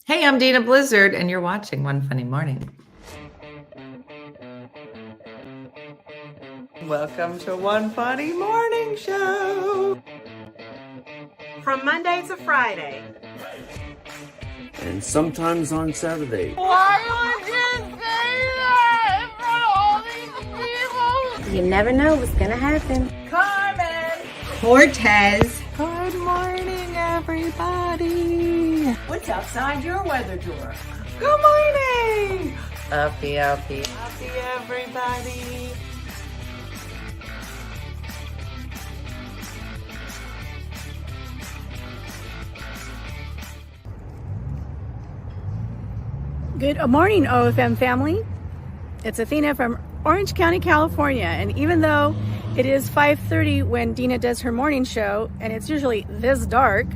Hey, I'm Dina Blizzard, and you're watching One Funny Morning. Welcome to One Funny Morning Show. From Monday to Friday. And sometimes on Saturday. Why would you say that in front of all these people? You never know what's gonna happen. Carmen. Cortez. Good morning, everybody. What's outside your weather door? Good morning. Uppie, everybody. Good morning, OFM family. It's Athena from Orange County, California. And even though it is 5:30 when Dina does her morning show, and it's usually this dark,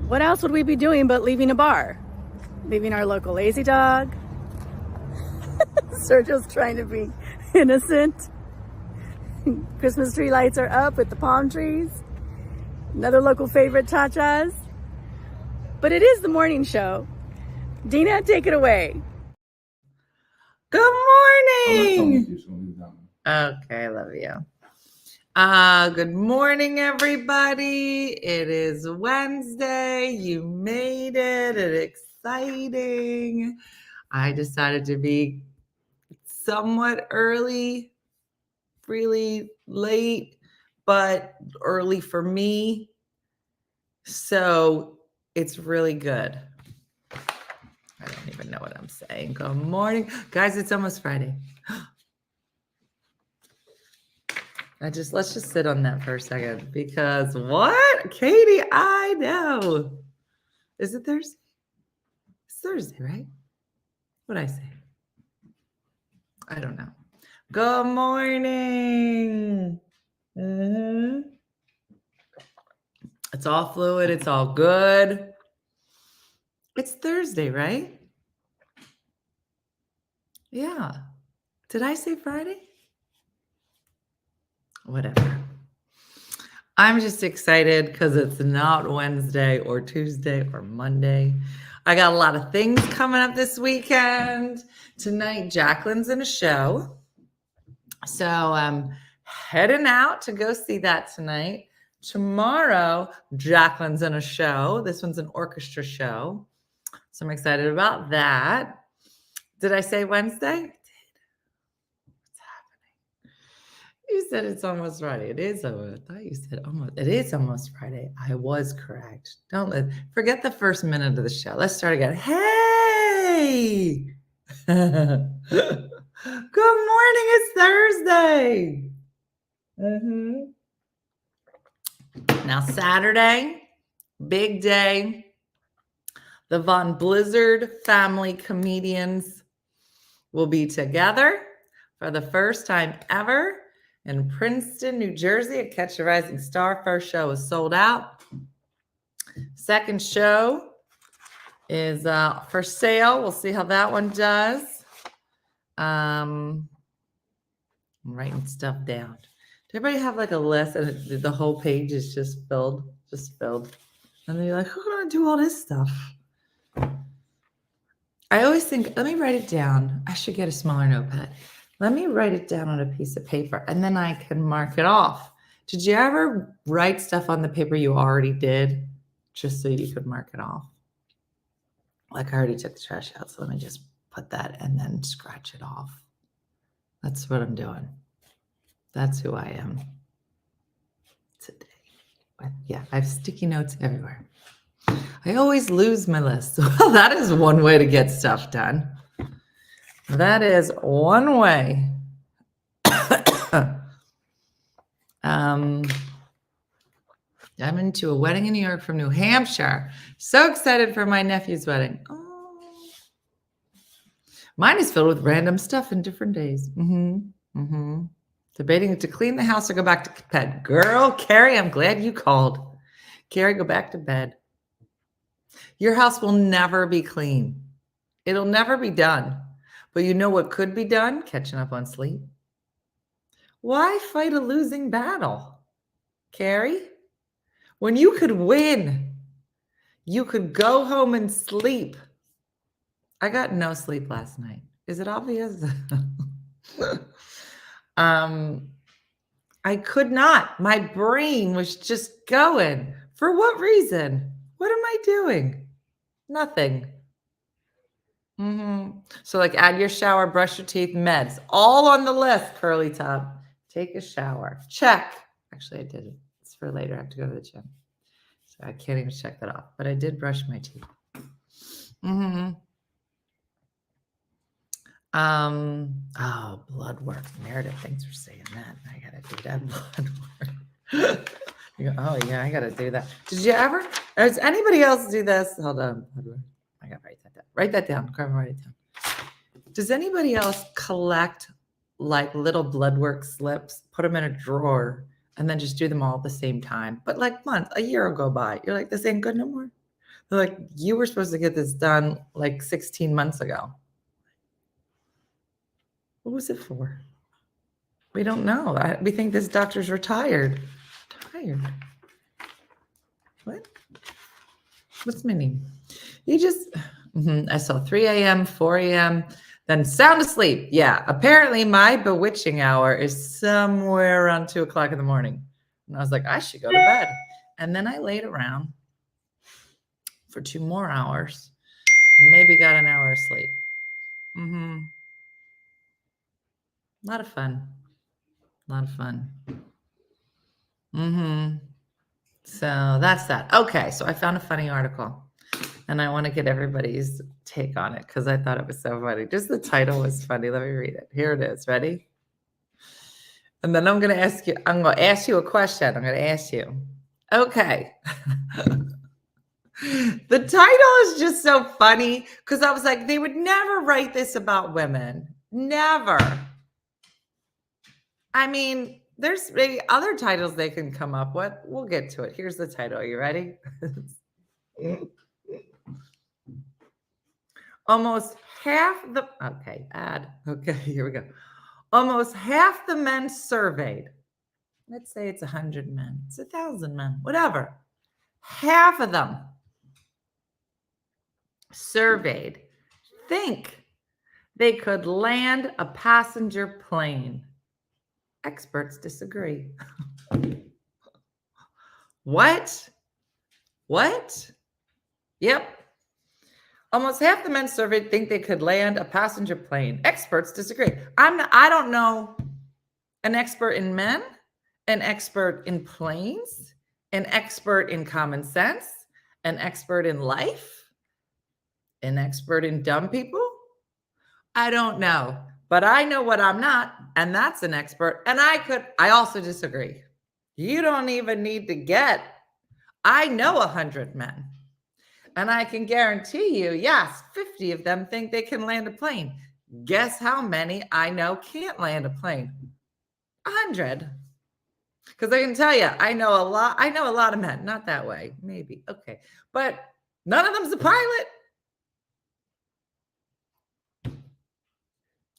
what else would we be doing but leaving a bar? Leaving our local lazy dog? Sergio's trying to be innocent. Christmas tree lights are up with the palm trees. Another local favorite, Cha-Cha's. But it is the morning show. Dina, take it away. Good morning. Okay, love you. Good morning, everybody. It is Wednesday. You made it. It's exciting. I decided to be somewhat early, really late, but early for me. So it's really good. I don't even know what I'm saying. Good morning. Guys, it's almost Friday. Let's just sit on that for a second because what? Katie, I know. Is it Thursday? It's Thursday, right? What'd I say? I don't know. Good morning. It's all fluid. It's all good. It's Thursday, right? Yeah. Did I say Friday? Whatever. I'm just excited because it's not Wednesday or Tuesday or Monday. I got a lot of things coming up this weekend. Tonight, Jacqueline's in a show. So I'm heading out to go see that tonight. Tomorrow, Jacqueline's in a show. This one's an orchestra show. So I'm excited about that. Did I say Wednesday? I did. What's happening? You said it's almost Friday. It is. I thought you said almost. It is almost Friday. I was correct. Forget the first minute of the show. Let's start again. Hey! Good morning. It's Thursday. Now Saturday, big day. The Von Blizzard family comedians will be together for the first time ever in Princeton, New Jersey at Catch a Rising Star. First show is sold out. Second show is for sale. We'll see how that one does. I'm writing stuff down. Does everybody have like a list and the whole page is just filled? And then you're like, who's going to do all this stuff? I always think, let me write it down. I should get a smaller notepad. Let me write it down on a piece of paper and then I can mark it off. Did you ever write stuff on the paper you already did just so you could mark it off? Like I already took the trash out, so let me just put that and then scratch it off. That's what I'm doing. That's who I am today. Yeah, I have sticky notes everywhere. I always lose my list. Well, that is one way to get stuff done. That is one way. I'm into a wedding in New York from New Hampshire. So excited for my nephew's wedding. Oh. Mine is filled with random stuff in different days. Debating to clean the house or go back to bed. Girl, Carrie, I'm glad you called. Carrie, go back to bed. Your house will never be clean. It'll never be done. But you know what could be done? Catching up on sleep. Why fight a losing battle, Carrie? When you could win. You could go home and sleep. I got no sleep last night. Is it obvious? I could not. My brain was just going. For what reason? What am I doing? Nothing. So like add your shower, brush your teeth, meds, all on the list, curly top. Take a shower. Check. Actually, I did it. It's for later. I have to go to the gym. So I can't even check that off. But I did brush my teeth. Oh, blood work. Meredith, thanks for saying that. I gotta do that blood work. Oh yeah, I gotta do that. Did you ever? Does anybody else do this? Hold on. Blood work. I gotta write that down. Write that down. Carmen, write it down. Does anybody else collect like little blood work slips, put them in a drawer, and then just do them all at the same time? But like a year will go by. You're like, this ain't good no more. They're like, you were supposed to get this done like 16 months ago. What was it for? We don't know. We think this doctor's retired. Tired. What? What's my name? You just, I saw 3 a.m., 4 a.m., then sound asleep. Yeah, apparently my bewitching hour is somewhere around 2 o'clock in the morning. And I was like, I should go to bed. And then I laid around for 2 more hours, maybe got an hour of sleep. A lot of fun. A lot of fun. So that's that. Okay, so I found a funny article. And I want to get everybody's take on it because I thought it was so funny. Just the title was funny. Let me read it. Here it is. Ready? And then I'm going to ask you a question. I'm going to ask you. Okay. The title is just so funny because I was like, they would never write this about women. Never. I mean, there's maybe other titles they can come up with. We'll get to it. Here's the title. Are you ready? Almost half the, here we go. Almost half the men surveyed, let's say it's 100 men, it's 1,000 men, whatever. Half of them surveyed think they could land a passenger plane. Experts disagree. What? Yep. Almost half the men surveyed think they could land a passenger plane. Experts disagree. I don't know an expert in men, an expert in planes, an expert in common sense, an expert in life, an expert in dumb people. I don't know, but I know what I'm not, and that's an expert. And I also disagree. You don't even need to get, I know 100 men. And I can guarantee you, yes, 50 of them think they can land a plane. Guess how many I know can't land a plane? 100. Because I can tell you, I know a lot of men. Not that way, maybe. Okay. But none of them's a pilot.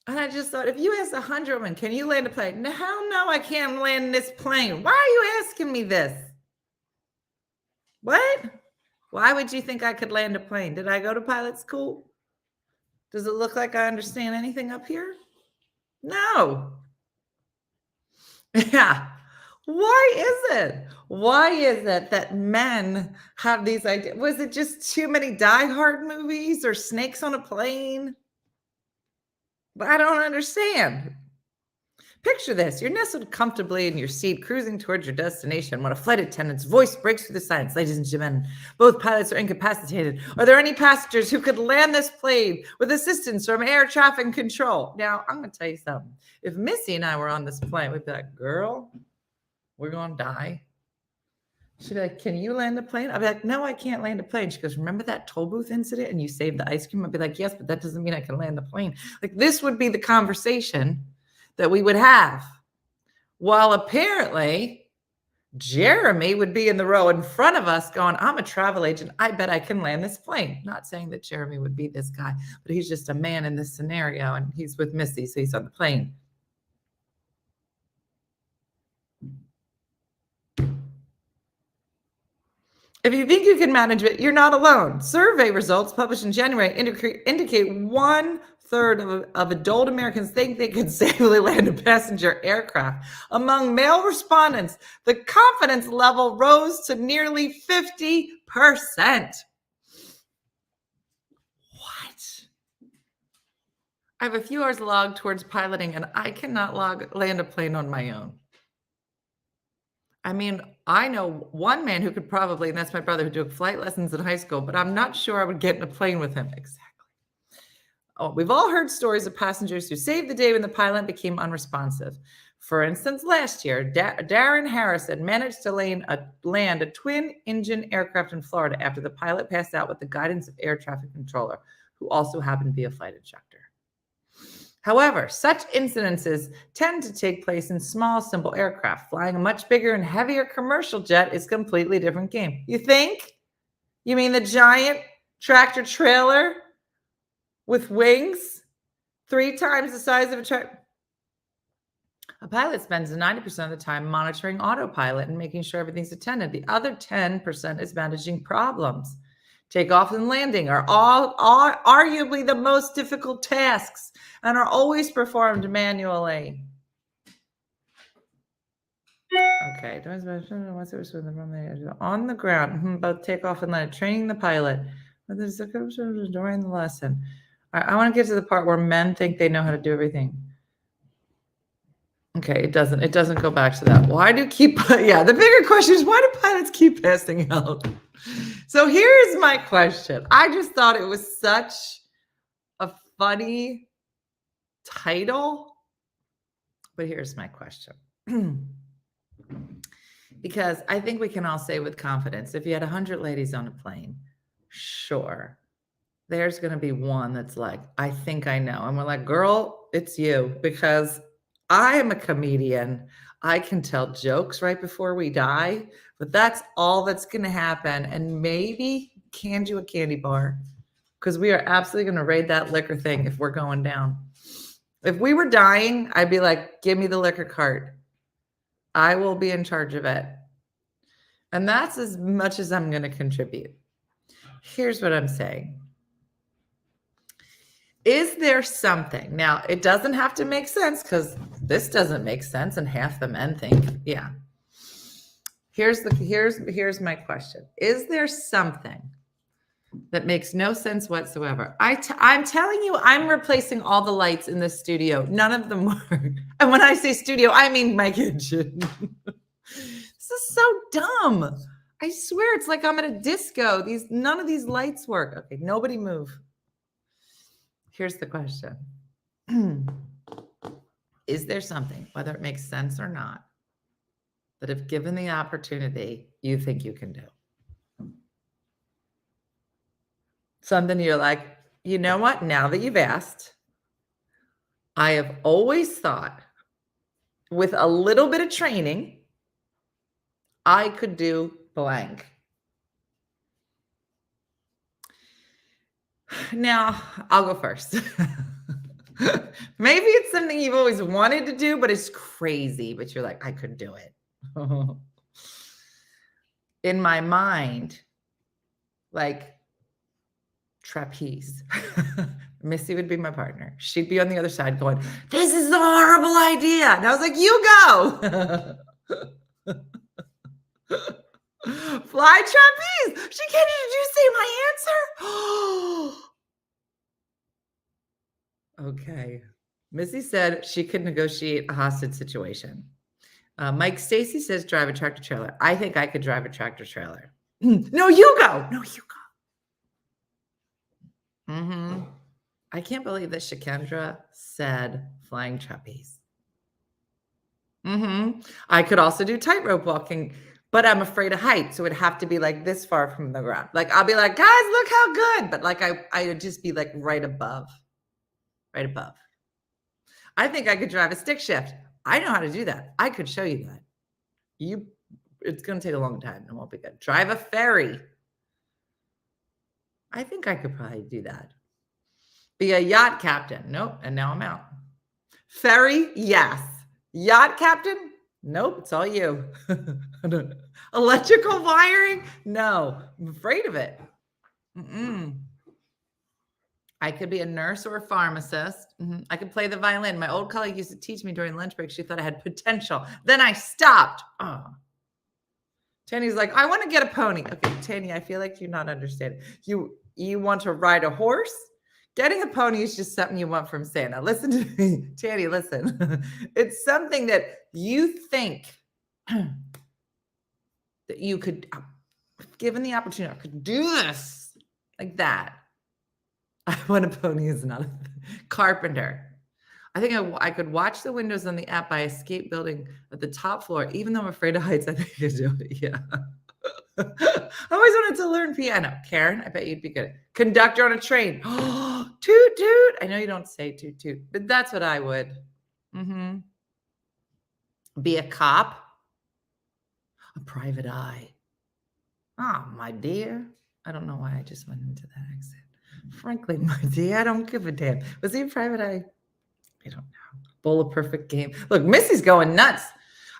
And I just thought, if you ask 100 women, can you land a plane? Hell no, I can't land this plane. Why are you asking me this? What? Why would you think I could land a plane? Did I go to pilot school? Does it look like I understand anything up here? No. Yeah. Why is it? Why is it that men have these ideas? Was it just too many Die Hard movies or Snakes on a Plane? But I don't understand. Picture this. You're nestled comfortably in your seat, cruising towards your destination when a flight attendant's voice breaks through the silence. Ladies and gentlemen, both pilots are incapacitated. Are there any passengers who could land this plane with assistance from air traffic control? Now, I'm going to tell you something. If Missy and I were on this plane, we'd be like, girl, we're going to die. She'd be like, can you land a plane? I'd be like, no, I can't land a plane. She goes, remember that toll booth incident and you saved the ice cream? I'd be like, yes, but that doesn't mean I can land the plane. Like, this would be the conversation that we would have. While apparently Jeremy would be in the row in front of us going, I'm a travel agent. I bet I can land this plane. Not saying that Jeremy would be this guy, but he's just a man in this scenario and he's with Missy, so he's on the plane. If you think you can manage it, you're not alone. Survey results published in January indicate 1/3 of adult Americans think they could safely land a passenger aircraft. Among male respondents, the confidence level rose to nearly 50%. What? I have a few hours logged towards piloting, and I cannot land a plane on my own. I mean, I know one man who could probably, and that's my brother who took flight lessons in high school, but I'm not sure I would get in a plane with him. Exactly. Oh, we've all heard stories of passengers who saved the day when the pilot became unresponsive. For instance, last year, Darren Harrison managed to land a twin-engine aircraft in Florida after the pilot passed out with the guidance of air traffic controller, who also happened to be a flight instructor. However, such incidences tend to take place in small, simple aircraft. Flying a much bigger and heavier commercial jet is a completely different game. You think? You mean the giant tractor trailer with wings 3 times the size of a tractor? A pilot spends 90% of the time monitoring autopilot and making sure everything's attended. The other 10% is managing problems. Takeoff and landing are all arguably the most difficult tasks and are always performed manually. Okay, on the ground, both takeoff and landing, training the pilot during the lesson. I want to get to the part where men think they know how to do everything. Okay, it doesn't go back to that. The bigger question is, why do pilots keep passing out? So here's my question. I just thought it was such a funny title, but here's my question. Because I think we can all say with confidence, if you had 100 ladies on a plane, sure, there's going to be one that's like, I think I know. And we're like, girl, it's you, because I am a comedian. I can tell jokes right before we die, but that's all that's going to happen. And maybe hand you a candy bar, because we are absolutely going to raid that liquor thing if we're going down. If we were dying, I'd be like, give me the liquor cart. I will be in charge of it. And that's as much as I'm going to contribute. Here's what I'm saying. Is there something? Now, it doesn't have to make sense, because this doesn't make sense, and half the men think, yeah. Here's my question. Is there something that makes no sense whatsoever? I'm telling you, I'm replacing all the lights in the studio. None of them work. And when I say studio, I mean my kitchen. This is so dumb. I swear, it's like I'm at a disco. None of these lights work. Okay, nobody move. Here's the question. Is there something, whether it makes sense or not, that if given the opportunity, you think you can do? Something you're like, you know what? Now that you've asked, I have always thought with a little bit of training, I could do blank. Now, I'll go first. Maybe it's something you've always wanted to do, but it's crazy, but you're like, I could do it. In my mind, like trapeze. Missy would be my partner. She'd be on the other side going, this is a horrible idea. And I was like, you go. Fly trapeze. She can't. Did you see my answer? Okay. Missy said she could negotiate a hostage situation. Mike Stacy says drive a tractor trailer. I think I could drive a tractor trailer. No, you go. No, you go. I can't believe that Shakendra said flying trapeze. I could also do tightrope walking, but I'm afraid of height, so it'd have to be like this far from the ground. Like I'll be like, guys, look how good. But like I would just be like right above. Right above. I think I could drive a stick shift. I know how to do that. I could show you that. It's going to take a long time. It won't be good. Drive a ferry. I think I could probably do that. Be a yacht captain. Nope. And now I'm out. Ferry, yes. Yacht captain, Nope, it's all you. Electrical wiring? No, I'm afraid of it. Mm-mm. I could be a nurse or a pharmacist. I could play the violin. My old colleague used to teach me during lunch break. She thought I had potential. Then I stopped. Oh. Tanya's like, I want to get a pony. Okay, Tanya, I feel like you're not understanding. You want to ride a horse? Getting a pony is just something you want from Santa. Listen to me, Tanya, listen. It's something that you think that you could, given the opportunity, I could do this like that. I want a pony is not a carpenter. I think I could watch the windows on the app by escape building at the top floor. Even though I'm afraid of heights, I think I could do it. Yeah. I always wanted to learn piano. Karen, I bet you'd be good. Conductor on a train. Toot, toot. I know you don't say toot, toot, but that's what I would. Be a cop. A private eye. Oh, my dear. I don't know why I just went into that accent. Frankly, my dear, I don't give a damn. Was he a private eye? I don't know. Bowl of perfect game. Look, Missy's going nuts.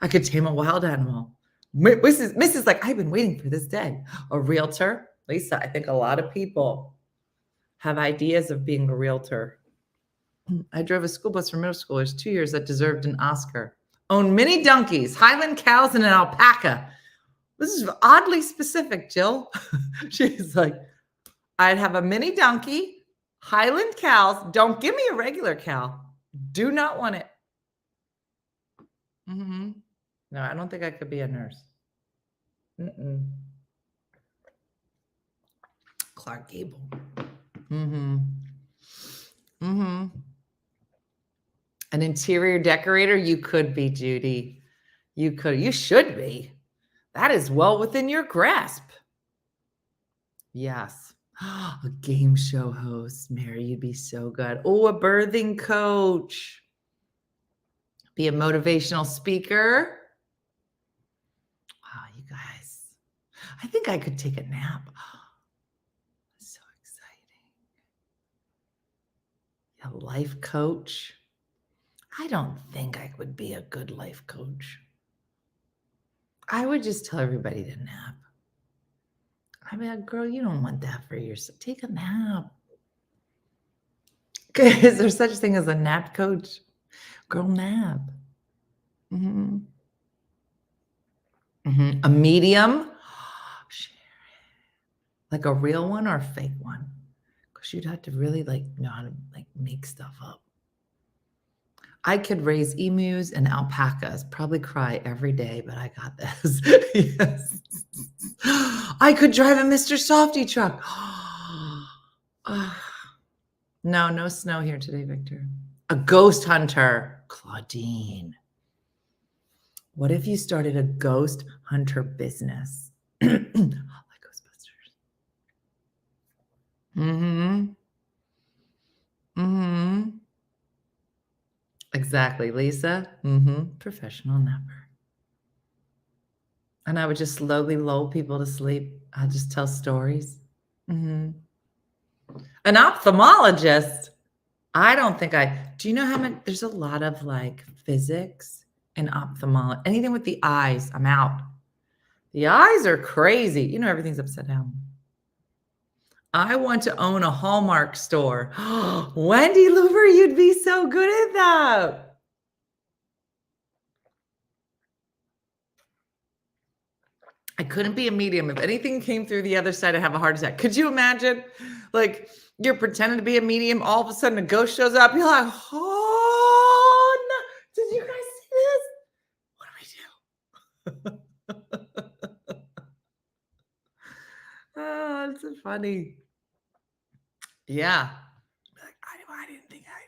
I could tame a wild animal. Missy's like, I've been waiting for this day. A realtor. Lisa, I think a lot of people have ideas of being a realtor. I drove a school bus for middle schoolers 2 years that deserved an Oscar. Own mini donkeys, Highland cows, and an alpaca. This is oddly specific, Jill. She's like, I'd have a mini donkey, Highland cows. Don't give me a regular cow. Do not want it. No, I don't think I could be a nurse. Clark Gable. An interior decorator? You could be, Judy. You could. You should be. That is well within your grasp. Yes. A game show host. Mary, you'd be so good. Oh, a birthing coach. Be a motivational speaker. Wow, you guys. I think I could take a nap. So exciting. A life coach. I don't think I would be a good life coach. I would just tell everybody to nap. I mean, girl, you don't want that for yourself. Take a nap. Is there such a thing as a nap coach? Girl, nap. A medium? Like a real one or a fake one? Because you'd have to really know how to make stuff up. I could raise emus and alpacas, probably cry every day, but I got this. Yes. I could drive a Mr. Softy truck. No snow here today, Victor. A ghost hunter, Claudine. What if you started a ghost hunter business? Like Ghostbusters. Exactly, Lisa. Professional napper. And I would just slowly lull people to sleep. I'll just tell stories. An ophthalmologist. I don't think do you know how many, there's a lot of physics and ophthalmology. Anything with the eyes, I'm out. The eyes are crazy. You know, everything's upside down. I want to own a Hallmark store. Wendy Louver, you'd be so good at that. I couldn't be a medium. If anything came through the other side, I'd have a heart attack. Could you imagine? You're pretending to be a medium. All of a sudden, a ghost shows up. You're like, oh, no. Did you guys see this? What do we do? Oh, it's so funny. Yeah. I didn't think I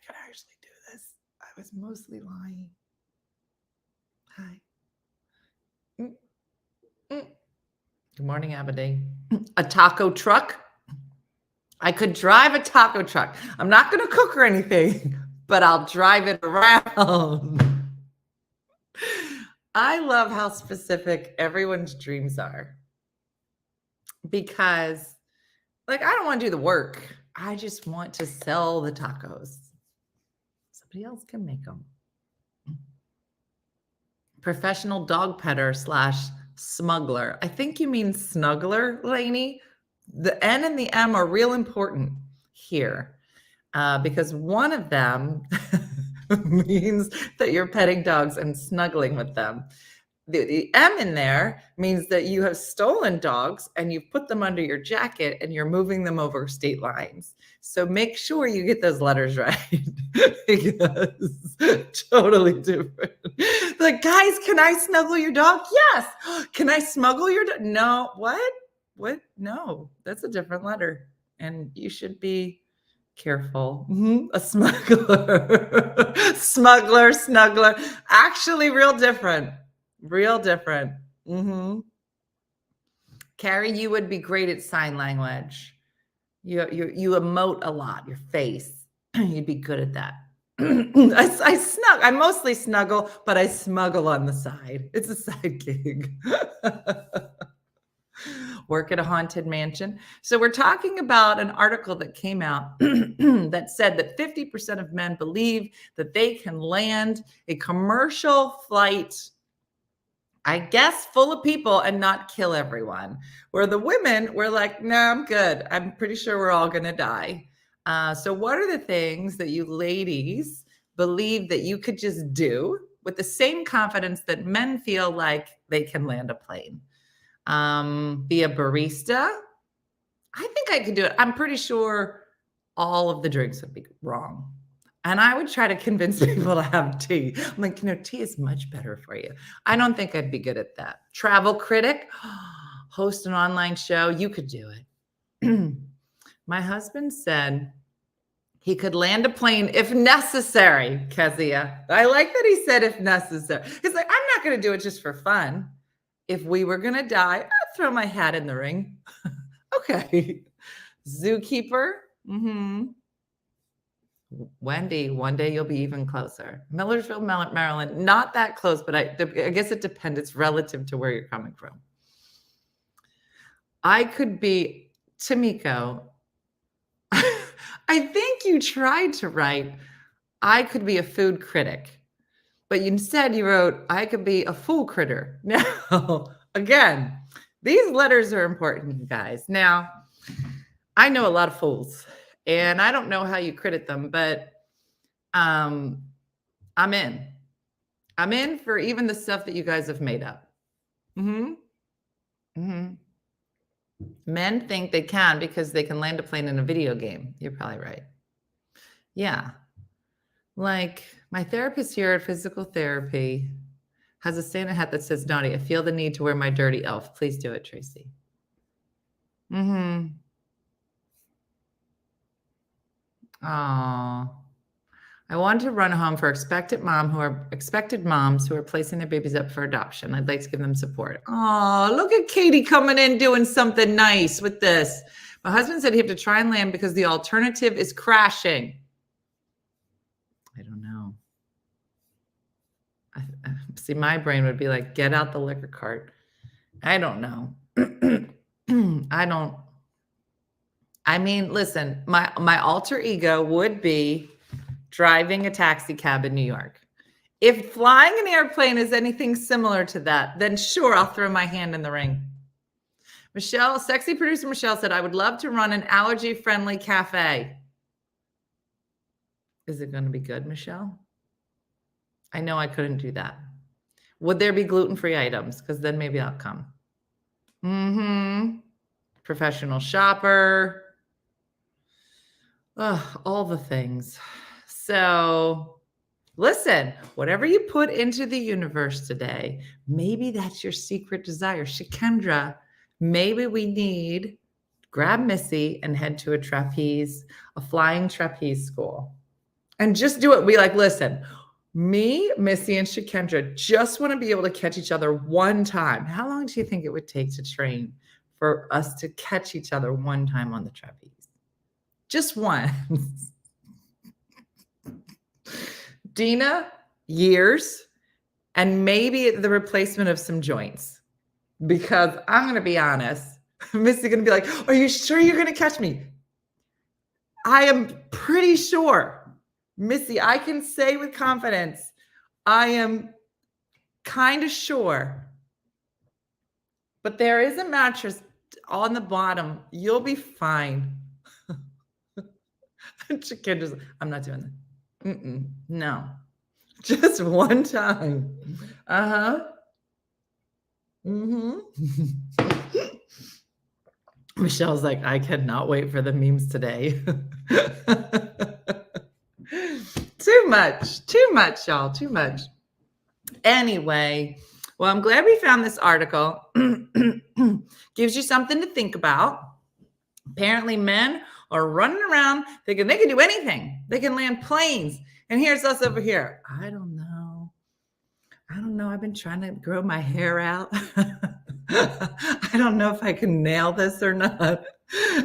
could actually do this. I was mostly lying. Hi. Good morning, Aberdeen. A taco truck. I could drive a taco truck. I'm not going to cook or anything, but I'll drive it around. I love how specific everyone's dreams are. Because, I don't want to do the work. I just want to sell the tacos. Somebody else can make them. professional dog petter / smuggler. I think you mean snuggler, Lainey. The N and the M are real important here because one of them means that you're petting dogs and snuggling with them. The M in there means that you have stolen dogs and you've put them under your jacket and you're moving them over state lines. So make sure you get those letters right because totally different. Like, guys, can I snuggle your dog? Yes. Can I smuggle your dog? No. What? What? No, that's a different letter. And you should be careful. A smuggler, smuggler, snuggler. Actually, real different. Real different. Carrie, you would be great at sign language. You emote a lot, your face. You'd be good at that. I mostly snuggle, but I smuggle on the side. It's a side gig. Work at a haunted mansion. So we're talking about an article that came out that said that 50% of men believe that they can land a commercial flight, I guess, full of people and not kill everyone. Where the women were like, no, I'm good. I'm pretty sure we're all going to die. So what are the things that you ladies believe that you could just do with the same confidence that men feel like they can land a plane? Be a barista. I think I could do it. I'm pretty sure all of the drinks would be wrong. And I would try to convince people to have tea. I'm like, tea is much better for you. I don't think I'd be good at that. Travel critic, host an online show. You could do it. My husband said he could land a plane if necessary, Kezia. I like that he said if necessary. He's like, I'm not going to do it just for fun. If we were going to die, I'd throw my hat in the ring. Okay. Zookeeper. Wendy, one day you'll be even closer. Millersville, Maryland, not that close, but I guess it depends. It's relative to where you're coming from. I could be Tamiko. I think you tried to write, I could be a food critic, but instead you wrote, I could be a fool critter. Now, again, these letters are important, you guys. Now, I know a lot of fools. And I don't know how you credit them, but I'm in. I'm in for even the stuff that you guys have made up. Men think they can because they can land a plane in a video game. You're probably right. Yeah. Like my therapist here at physical therapy has a Santa hat that says naughty. I feel the need to wear my dirty elf. Please do it, Tracy. Oh, I want to run home for expected moms who are placing their babies up for adoption. I'd like to give them support. Oh, look at Katie coming in doing something nice with this. My husband said he had to try and land because the alternative is crashing. I don't know. See, my brain would be like, get out the liquor cart. I don't know. I mean, listen, my alter ego would be driving a taxi cab in New York. If flying an airplane is anything similar to that, then sure, I'll throw my hand in the ring. Michelle, sexy producer Michelle said, I would love to run an allergy-friendly cafe. Is it going to be good, Michelle? I know I couldn't do that. Would there be gluten-free items? Because then maybe I'll come. Professional shopper. All the things. So listen, whatever you put into the universe today, maybe that's your secret desire. Shikendra, maybe we need grab Missy and head to a flying trapeze school. And just do it. Be like, listen, me, Missy, and Shikendra just want to be able to catch each other one time. How long do you think it would take to train for us to catch each other one time on the trapeze? Just once. Dina, years, and maybe the replacement of some joints. Because I'm going to be honest, Missy's going to be like, are you sure you're going to catch me? I am pretty sure. Missy, I can say with confidence, I am kind of sure. But there is a mattress on the bottom. You'll be fine. Kid just, I'm not doing that. No. Just one time. Michelle's like, I cannot wait for the memes today. Too much, y'all, too much. Anyway, well, I'm glad we found this article. Gives you something to think about. Apparently, men are running around thinking they can do anything. They can land planes. And here's us over here. I don't know. I've been trying to grow my hair out. I don't know if I can nail this or not.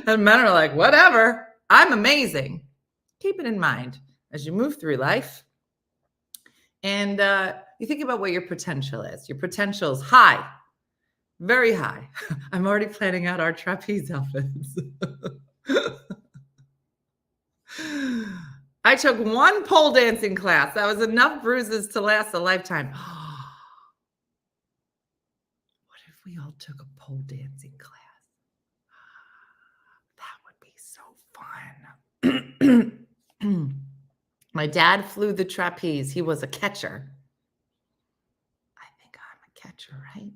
And men are like, whatever. I'm amazing. Keep it in mind as you move through life. And you think about what your potential is. Your potential is high. Very high. I'm already planning out our trapeze outfits. I took one pole dancing class. That was enough bruises to last a lifetime. What if we all took a pole dancing class? That would be so fun. My dad flew the trapeze. He was a catcher. I think I'm a catcher, right?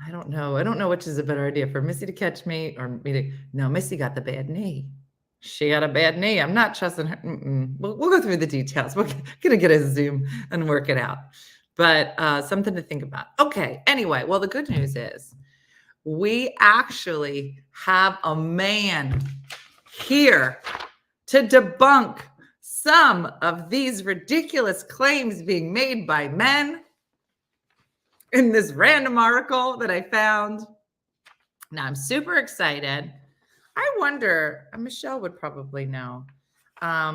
I don't know. I don't know which is a better idea, for Missy to catch me or me to. No, Missy got the bad knee. She got a bad knee. I'm not trusting her. We'll go through the details. We're going to get a Zoom and work it out. But something to think about. Okay. Anyway, well, the good news is we actually have a man here to debunk some of these ridiculous claims being made by men in this random article that I found. Now, I'm super excited. I wonder, Michelle would probably know, how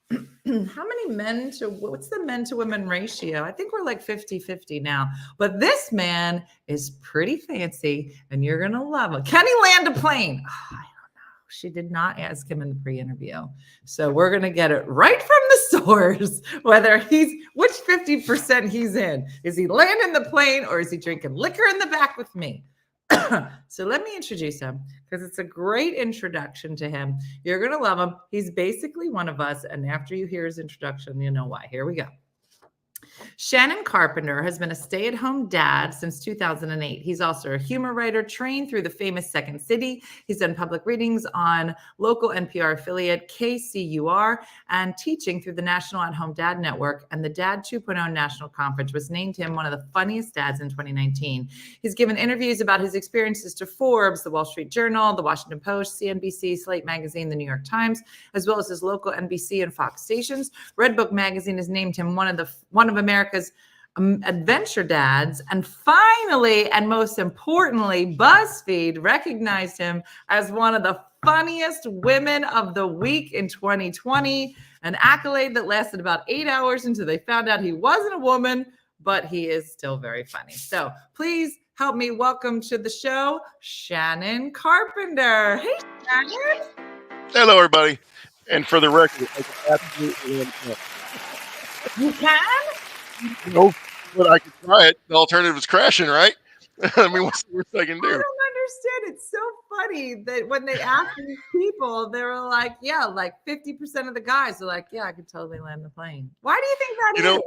many men to, what's the men to women ratio? I think we're like 50-50 now. But this man is pretty fancy, and you're going to love him. Can he land a plane? Oh, I don't know. She did not ask him in the pre-interview. So we're going to get it right from the source, whether which 50% he's in. Is he landing the plane, or is he drinking liquor in the back with me? So let me introduce him, because it's a great introduction to him. You're going to love him. He's basically one of us. And after you hear his introduction, you know why. Here we go. Shannon Carpenter has been a stay-at-home dad since 2008. He's also a humor writer trained through the famous Second City. He's done public readings on local NPR affiliate KCUR and teaching through the National At-Home Dad Network, and the Dad 2.0 National Conference was named him one of the funniest dads in 2019. He's given interviews about his experiences to Forbes, the Wall Street Journal, the Washington Post, CNBC, Slate Magazine, the New York Times, as well as his local NBC and Fox stations. Redbook Magazine has named him one of America's adventure dads. And finally, and most importantly, BuzzFeed recognized him as one of the funniest women of the week in 2020, an accolade that lasted about 8 hours until they found out he wasn't a woman, but he is still very funny. So please help me welcome to the show, Shannon Carpenter. Hey, Shannon. Hello, everybody. And for the record, I can absolutely You can? no, but I could try it. The alternative is crashing, right? I mean, what's the worst I can I do? don't understand. It's so funny that when they ask these people, they were like, yeah, like 50% of the guys are like, yeah, I could totally land the plane. Why do you think that is?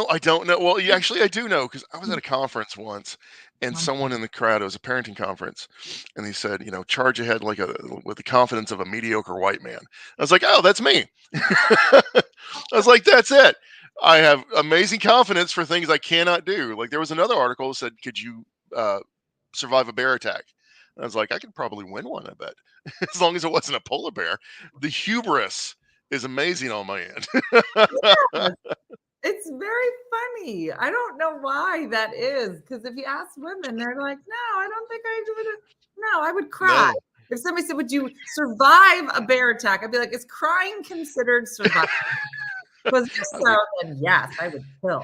I don't know. Well, actually, I do know, because I was at a conference once, and someone in the crowd, it was a parenting conference, and he said, charge ahead with the confidence of a mediocre white man. I was like, oh, that's me. I was like, that's it. I have amazing confidence for things I cannot do. Like, there was another article that said, could you survive a bear attack? And I was like, I could probably win one, I bet, as long as it wasn't a polar bear. The hubris is amazing on my end. Yeah, it's very funny. I don't know why that is, because if you ask women, they're like, no, I don't think I would. No, I would cry. No. If somebody said, would you survive a bear attack? I'd be like, is crying considered survival? Because if so, then yes, I would kill.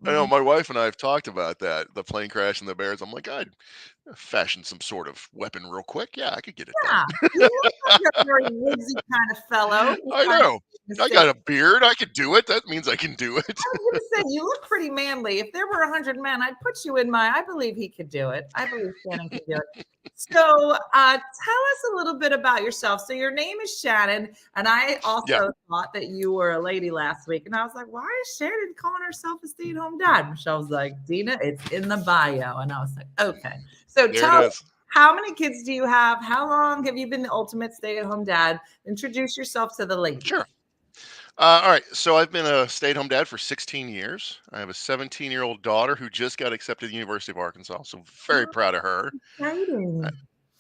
I know my wife and I have talked about that, the plane crash and the bears. I'm like, I'd fashion some sort of weapon real quick. Yeah, I could get it done. Yeah, you look like a very woodsy kind of fellow. I know. gonna I say, got a beard. I could do it. That means I can do it. I was gonna say, you look pretty manly. If there were 100 men, I'd put you in my. I believe he could do it. I believe Shannon can do it. So, tell us a little bit about yourself. So, your name is Shannon, and I Yeah. also thought that you were a lady last week, and I was like, why is Shannon calling herself a stay-at-home dad? Michelle was like, Dina, it's in the bio, and I was like, okay. So, There it tell us, is. how many kids do you have? How long have you been the ultimate stay-at-home dad? Introduce yourself to the ladies. Sure. All right. So I've been a stay-at-home dad for 16 years. I have a 17-year-old daughter who just got accepted to the University of Arkansas. So very Oh, proud of her. I, exciting.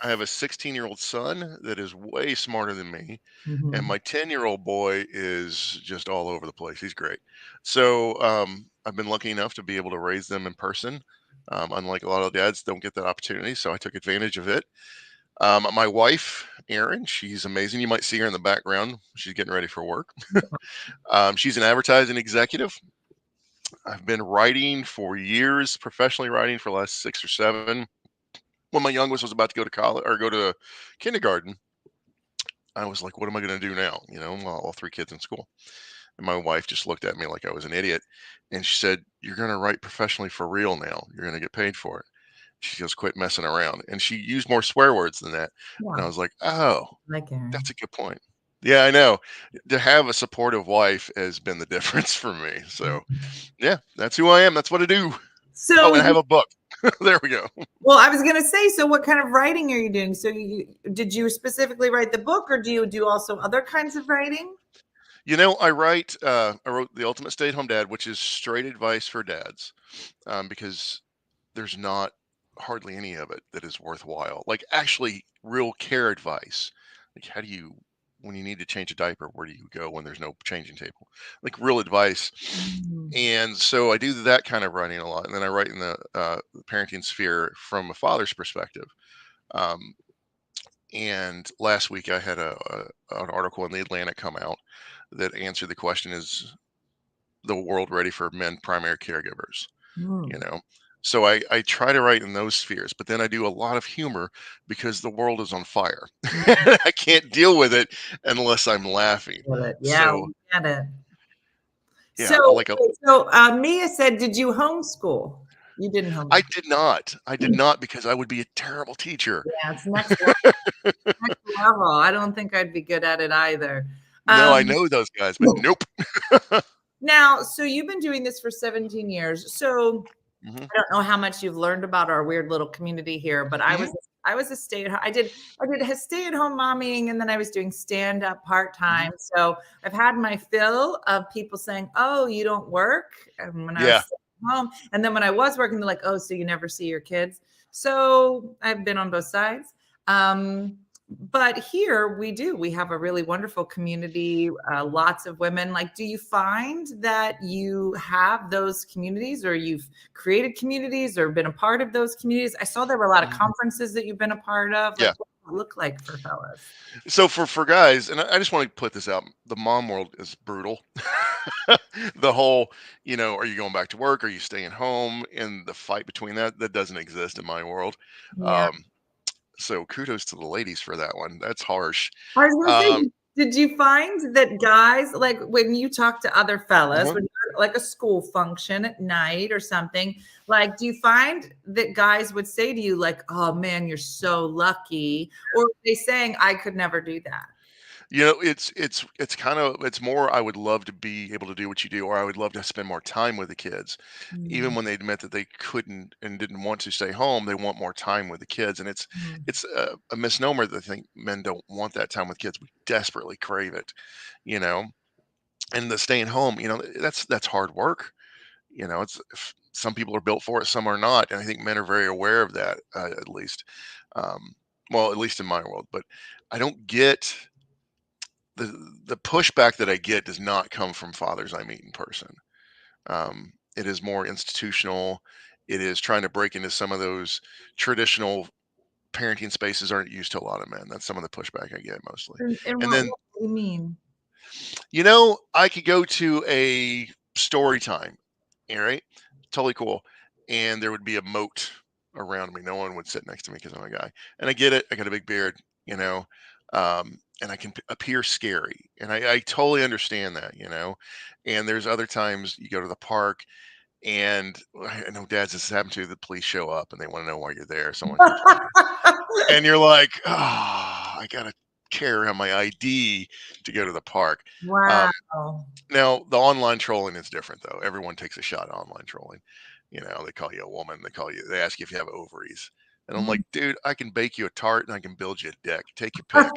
I have a 16-year-old son that is way smarter than me. And Mhm. my 10-year-old boy is just all over the place. He's great. So I've been lucky enough to be able to raise them in person. Unlike a lot of dads, don't get that opportunity. So I took advantage of it. My wife, Erin, she's amazing. You might see her in the background. She's getting ready for work. She's an advertising executive. I've been writing for years, professionally writing for the last 6 or 7. When my youngest was about to go to college or go to kindergarten, I was like, what am I going to do now? While all 3 kids in school. And my wife just looked at me like I was an idiot. And she said, you're going to write professionally for real now. You're going to get paid for it. She goes, quit messing around. And she used more swear words than that. And I Yeah, was like, oh, like Aaron. that's a good point. Yeah, I know. To have a supportive wife has been the difference for me. So, yeah, that's who I am. That's what I do. Oh, So, and I have a book. There we go. well, I was gonna say, so what kind of writing are you doing? So, did you specifically write the book, or do you do also other kinds of writing? I wrote The Ultimate Stay-at-Home Dad, which is straight advice for dads, because there's not hardly any of it that is worthwhile. Like actually real care advice. Like how do you when you need to change a diaper, where do you go when there's no changing table? Like real advice. Mm. And so I do that kind of writing a lot. And then I write in the parenting sphere from a father's perspective. Um, and last week I had an article in the Atlantic come out that answered the question, is the world ready for men primary caregivers? you Mm. know so I try to write in those spheres, but then I do a lot of humor because the world is on fire. I can't deal with it unless I'm laughing. Get it. Yeah, So we get it. yeah, So, like Mia said, did you homeschool? You didn't I homeschool. did not, because I would be a terrible teacher. Yeah, it's next level. Next level. I don't think I'd be good at it either. No, I Um, know those guys, but nope. Now, so you've been doing this for 17 years. So Hmm. I don't know how much you've learned about our weird little community here, but Hmm. I was a stay at home. I did a stay at home momming, and then I was doing stand up part Hmm. time. So I've had my fill of people saying, "Oh, you don't work," and when I was Yeah. staying home, and then when I was working, they're like, "Oh, so you never see your kids?" So I've been on both sides. Um, but here we do. We have a really wonderful community, lots of women. Like, do you find that you have those communities, or you've created communities, or been a part of those communities? I saw there were a lot of Mhm. conferences that you've been a part of. Like, Yeah. what does it look like for fellas? So for guys, and I just want to put this out, the mom world is brutal. The whole, are you going back to work? Are you staying home? And the fight between that doesn't exist in my world. Yeah. Um, so kudos to the ladies for that one. That's harsh. I was gonna Um, say, did you find that guys, like when you talk to other fellas, uh-huh. when you're at, like a school function at night or something, like, do you find that guys would say to you, like, "Oh man, you're so lucky," or are they saying, "I could never do that"? It's more, I would love to be able to do what you do, or I would love to spend more time with the kids. Even Mm, when they admit that they couldn't and didn't want to stay home, they want more time with the kids. And it's mm. it's a misnomer that think men don't want that time with kids. We desperately crave it, you know. And the staying home, that's hard work. Some people are built for it, some are not, and I think men are very aware of that, at least. Um, well, at least in my world, but I don't get the pushback that I get does not come from fathers I meet in person. It is more institutional. It is trying to break into some of those traditional parenting spaces aren't used to a lot of men. That's some of the pushback I get mostly. And And then, what do you mean? I could go to a story time, all right? Totally cool. And there would be a moat around me. No one would sit next to me because I'm a guy. And I get it. I got a big beard, you know. and I can appear scary, and I totally understand that, and there's other times you go to the park, and I know dads this has happened to, the police show up and they want to know why you're there. Someone comes by and you're like, oh, I gotta carry around my ID to go to the park. Wow. Um, Now the online trolling is different though. Everyone takes a shot at online trolling. They call you a woman, they ask you if you have ovaries. And I'm like, dude, I can bake you a tart and I can build you a deck. Take your pick.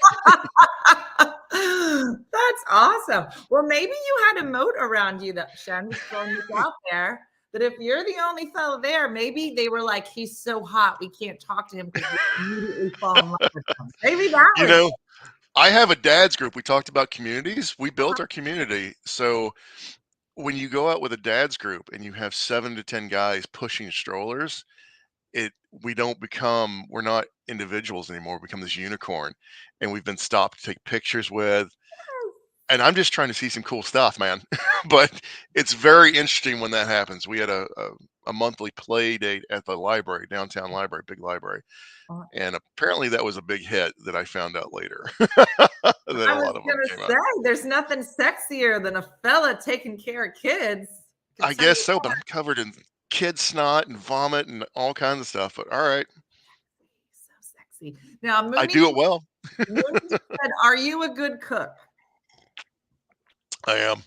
That's awesome. Well, maybe you had a moat around you that Shan's throwing this out there. That if you're the only fellow there, maybe they were like, he's so hot, we can't talk to him because we immediately fall in love with him. Maybe that was I have a dad's group. We talked about communities. We built our community. So when you go out with a dad's group and you have 7 to 10 guys pushing strollers, we're not individuals anymore. We become this unicorn, and we've been stopped to take pictures with. And I'm just trying to see some cool stuff, man. But it's very interesting when that happens. We had a monthly play date at the library, downtown library, big library. And apparently that was a big hit that I found out later. I was gonna say, there's nothing sexier than a fella taking care of kids. I guess so, but I'm covered in kid snot and vomit and all kinds of stuff. But all right. So sexy. Now, I do it well. Are you a good cook? I am.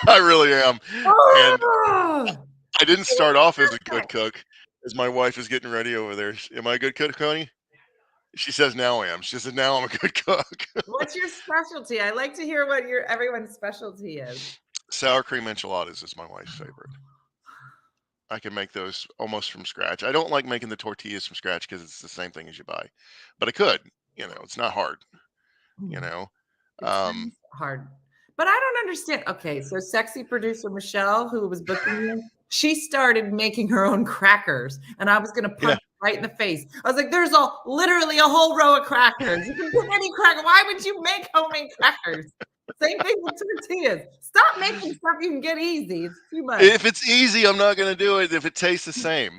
I really am. And I didn't start off as a good cook, as my wife is getting ready over there. Am I a good cook, Connie? She says now I am. She says now I'm a good cook. What's your specialty? I like to hear what everyone's specialty is. Sour cream enchiladas is my wife's favorite. I can make those almost from scratch. I don't like making the tortillas from scratch because it's the same thing as you buy, but I could. It's not hard. Hard. But I don't understand. Okay, so sexy producer Michelle, who was booking you, she started making her own crackers, and I was going to punch her right in the face. I was like, "There's literally a whole row of crackers. You can put any cracker. Why would you make homemade crackers?" Same thing with tortillas. Stop making stuff you can get easy. It's too much. If it's easy, I'm not going to do it. If it tastes the same,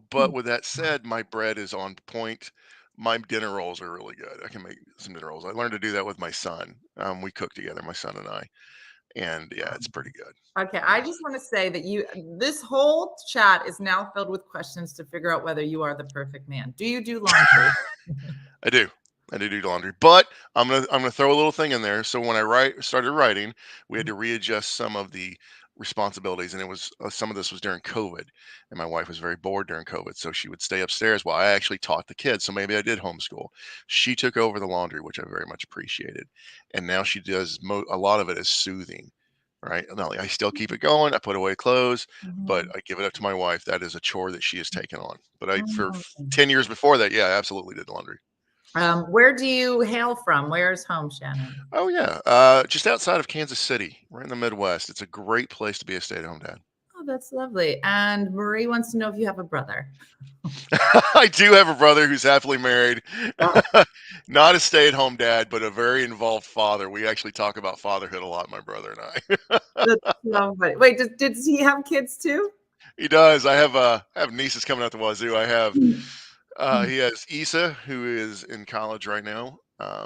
But with that said, my bread is on point. My dinner rolls are really good. I can make some dinner rolls. I learned to do that with my son. We cook together, my son and I. And yeah, it's pretty good. Okay, I just want to say that this whole chat is now filled with questions to figure out whether you are the perfect man. Do you do laundry? I do laundry, but I'm gonna throw a little thing in there. So when I started writing, we had to readjust some of the responsibilities, and it was some of this was during COVID, and my wife was very bored during COVID, so she would stay upstairs while I actually taught the kids. So maybe I did homeschool. She took over the laundry, which I very much appreciated, and now she does a lot of it is soothing. Right? No, I still keep it going. I put away clothes, but I give it up to my wife. That is a chore that she has taken on. But for 10 years before that, yeah, I absolutely did laundry. Where do you hail from? Where's home, Shannon? Oh, yeah. Just outside of Kansas City, right in the Midwest. It's a great place to be a stay-at-home dad. Oh, that's lovely. And Marie wants to know if you have a brother. I do have a brother who's happily married. Not a stay-at-home dad, but a very involved father. We actually talk about fatherhood a lot, my brother and I. That's lovely. Wait, did he have kids too? He does. I have nieces coming out the wazoo. I have he has Issa, who is in college right now.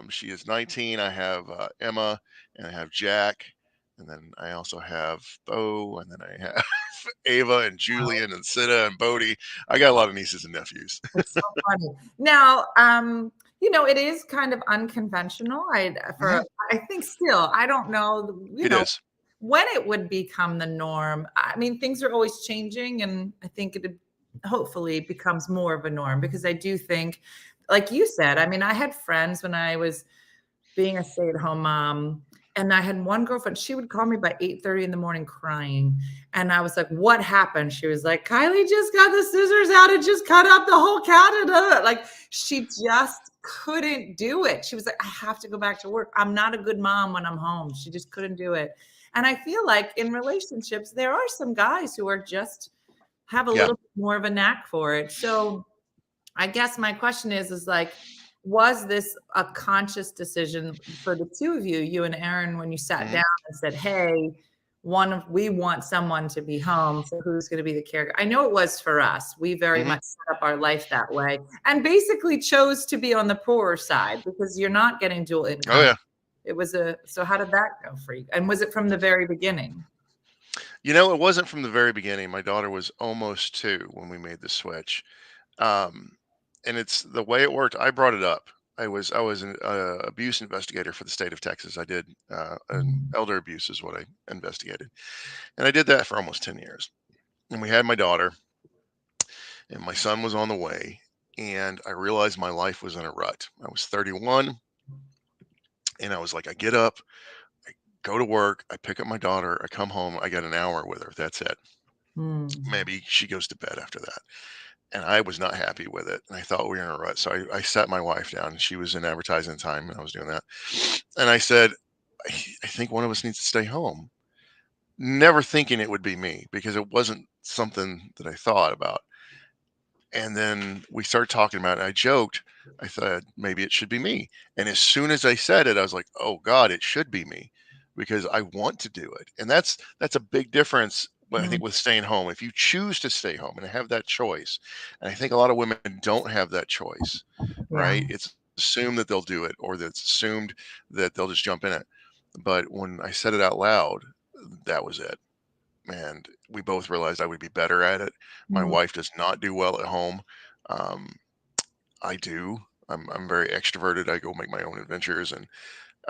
She is 19. I have Emma, and I have Jack, and then I also have Bo, and then I have Ava and Julian and Sita and Bodie. I got a lot of nieces and nephews. That's so funny. Now, it is kind of unconventional. I think still, I don't know. It is. When it would become the norm. I mean, things are always changing, and I think it hopefully becomes more of a norm, because I do think, like you said, I mean, I had friends when I was being a stay-at-home mom, and I had one girlfriend, she would call me by 8:30 in the morning crying. And I was like, what happened? She was like, Kylie just got the scissors out and just cut out the whole cat. Like, she just couldn't do it. She was like, I have to go back to work. I'm not a good mom when I'm home. She just couldn't do it. And I feel like in relationships, there are some guys who are just have a little bit more of a knack for it. So I guess my question is like, was this a conscious decision for the two of you and Aaron, when you sat down and said, hey, we want someone to be home. So who's going to be the caregiver? I know it was for us. We very much set up our life that way and basically chose to be on the poorer side because you're not getting dual income. Oh yeah. It was so how did that go for you? And was it from the very beginning? It wasn't from the very beginning. My daughter was almost 2 when we made the switch. And it's the way it worked. I brought it up. I was an abuse investigator for the state of Texas. I did an elder abuse is what I investigated, and I did that for almost 10 years. And we had my daughter, and my son was on the way, and I realized my life was in a rut. I was 31, and I was like, I get up, I go to work, I pick up my daughter, I come home, I got an hour with her. That's it. Maybe she goes to bed after that. And I was not happy with it. And I thought we were in a rut. So I sat my wife down. She was in advertising time and I was doing that. And I said, I think one of us needs to stay home. Never thinking it would be me because it wasn't something that I thought about. And then we started talking about it. I joked. I thought maybe it should be me. And as soon as I said it, I was like, oh God, it should be me because I want to do it. And that's a big difference. But I think with staying home, if you choose to stay home and have that choice, and I think a lot of women don't have that choice, right? It's assumed that they'll do it or that it's assumed that they'll just jump in it. But when I said it out loud, that was it. And we both realized I would be better at it. My wife does not do well at home. I do. I'm very extroverted. I go make my own adventures and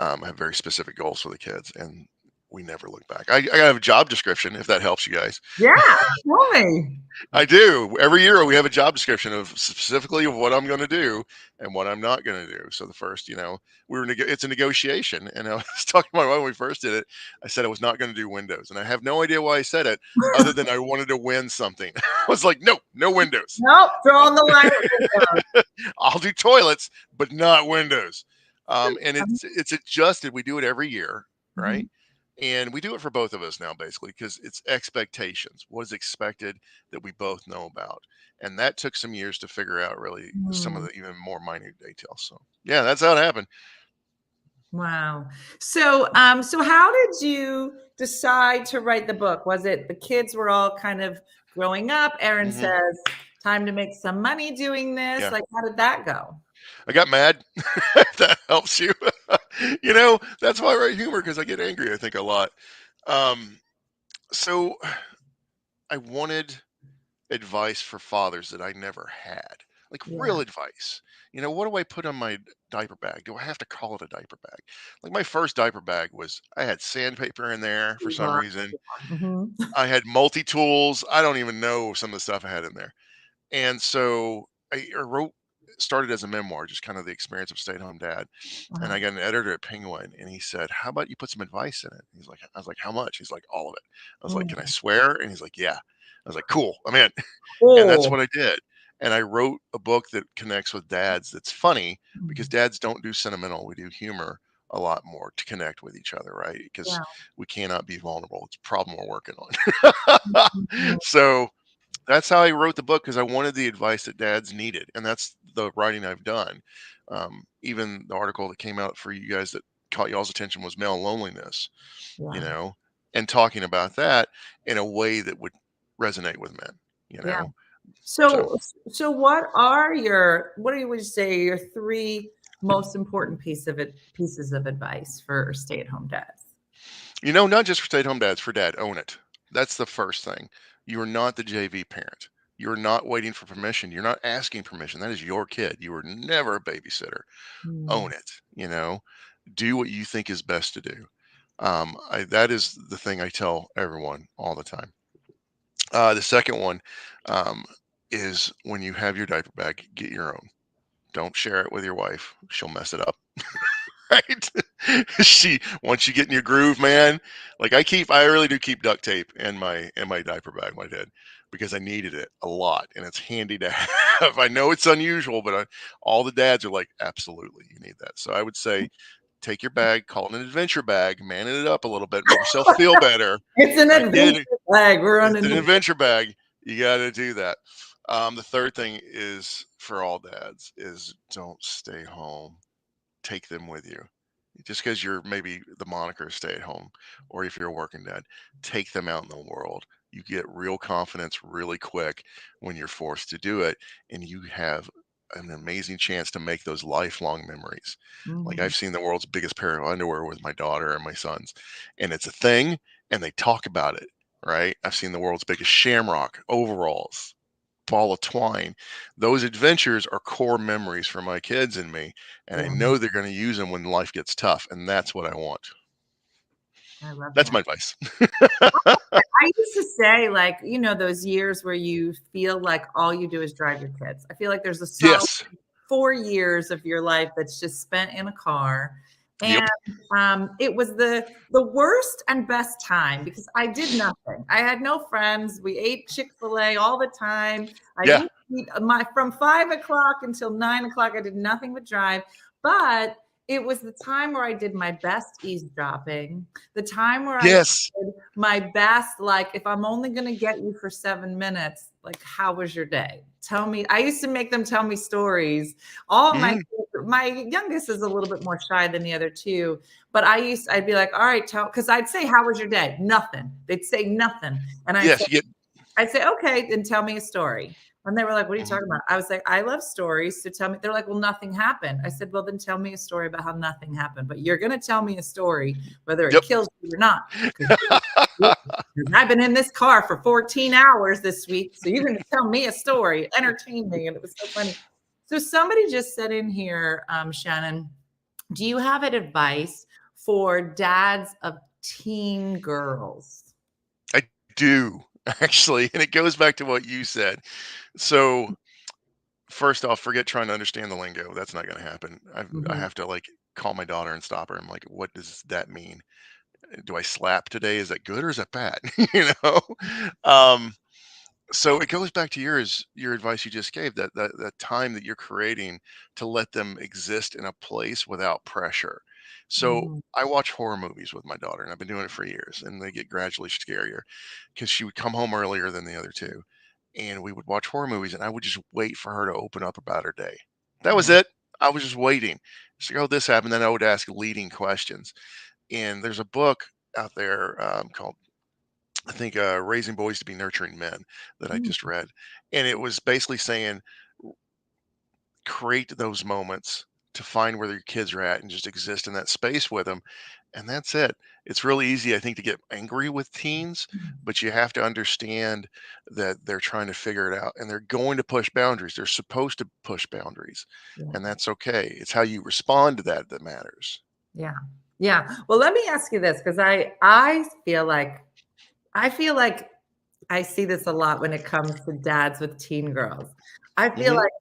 I have very specific goals for the kids. And we never look back. I have a job description if that helps you guys. Yeah, tell me. I do. Every year we have a job description of specifically of what I'm going to do and what I'm not going to do. So the first, it's a negotiation. And I was talking to my wife when we first did it. I said I was not going to do windows. And I have no idea why I said it other than I wanted to win something. I was like, no windows. Nope, drawing the line. I'll do toilets, but not windows. And it's adjusted. We do it every year, right? And we do it for both of us now, basically, because it's expectations. What is expected that we both know about? And that took some years to figure out really some of the even more minute details. So yeah, that's how it happened. Wow. So how did you decide to write the book? Was it the kids were all kind of growing up? Aaron says, time to make some money doing this. Yeah. Like, how did that go? I got mad. If that helps you. That's why I write humor, because I get angry, I think, a lot. So I wanted advice for fathers that I never had, like real advice. What do I put on my diaper bag? Do I have to call it a diaper bag? Like my first diaper bag I had sandpaper in there for some reason. I had multi-tools. I don't even know some of the stuff I had in there. And so I started as a memoir, just kind of the experience of stay-at-home dad. And I got an editor at Penguin, and he said, "How about you put some advice in it?" I was like, "How much?" He's like, "All of it." I was like, "Can I swear?" And he's like, "Yeah." I was like, "Cool, I'm in." And that's what I did. And I wrote a book that connects with dads. That's funny because dads don't do sentimental; we do humor a lot more to connect with each other, right? Because we cannot be vulnerable. It's a problem we're working on. So that's how I wrote the book, because I wanted the advice that dads needed. And that's the writing I've done. Even the article that came out for you guys that caught y'all's attention was male loneliness, and talking about that in a way that would resonate with men, So what do you would say your 3 most important pieces of advice for stay-at-home dads? Not just for stay-at-home dads, for dad, own it. That's the first thing. You are not the JV parent. You're not waiting for permission. You're not asking permission. That is your kid. You were never a babysitter. Own it. Do what you think is best to do. That is the thing I tell everyone all the time. The second one is when you have your diaper bag, get your own. Don't share it with your wife. She'll mess it up. Right? Once you get in your groove, man, like I really do keep duct tape in my diaper bag, my dad, because I needed it a lot and it's handy to have. I know it's unusual, but all the dads are like, absolutely, you need that. So I would say, take your bag, call it an adventure bag, man it up a little bit, make yourself feel better. It's an adventure bag. It's an adventure bag. You got to do that. The third thing is for all dads is don't stay home. Take them with you. Just because you're maybe the moniker stay at home, or if you're a working dad, take them out in the world. You get real confidence really quick when you're forced to do it, and you have an amazing chance to make those lifelong memories. Like Mhm. I've seen the world's biggest pair of underwear with my daughter and my sons, and it's a thing, and they talk about it, right? I've seen the world's biggest shamrock overalls, ball of twine. Those adventures are core memories for my kids and me, and I Yeah, know they're going to use them when life gets tough, and that's what I want. I love That's that. my advice. I used to say, like, those years where you feel like all you do is drive your kids. I feel like there's a solid Yes. 4 years of your life that's just spent in a car. And Yep. it was the worst and best time because I did nothing. I had no friends. We ate Chick-fil-A all the time. I Yeah. didn't eat from 5 o'clock until 9 o'clock. I did nothing but drive. But it was the time where I did my best eavesdropping, the time where I Yes. did my best, like, if I'm only going to get you for 7 minutes, like, how was your day? Tell me. I used to make them tell me stories. All Mhm. my youngest is a little bit more shy than the other two, but I'd be like, all right, because I'd say, how was your day? Nothing. They'd say nothing. And Yes. You get. I'd say, okay, then tell me a story. And they were like, what are you Mhm. talking about? I was like, I love stories. So tell me. They're like, well, nothing happened. I said, well, then tell me a story about how nothing happened. But you're going to tell me a story, whether it Yep. kills you or not. Because I've been in this car for 14 hours this week. So you're going to tell me a story, entertain me. And it was so funny. So somebody just said in here, Shannon, do you have an advice for dads of teen girls? I do actually, and it goes back to what you said. So first off, forget trying to understand the lingo. That's not going to happen. I Mhm. have to like call my daughter and stop her. I'm like, what does that mean? Do I slap today? Is that good or is that bad? you know. Um, So it goes back to your advice you just gave, that time that you're creating to let them exist in a place without pressure. So Mhm. I watch horror movies with my daughter, and I've been doing it for years, and they get gradually scarier because she would come home earlier than the other two, and we would watch horror movies, and I would just wait for her to open up about her day. That was Yeah. it. I was just waiting. She'd go, this happened. Then I would ask leading questions. And there's a book out there called I think Raising Boys to Be Nurturing Men that I Mm. just read. And it was basically saying create those moments to find where your kids are at and just exist in that space with them. And that's it. It's really easy, I think, to get angry with teens, but you have to understand that they're trying to figure it out and they're going to push boundaries. They're supposed to push boundaries, Yeah. and that's okay. It's how you respond to that that matters. Yeah. Yeah. Well, let me ask you this because I feel like I see this a lot when it comes to dads with teen girls. I feel Hmm. like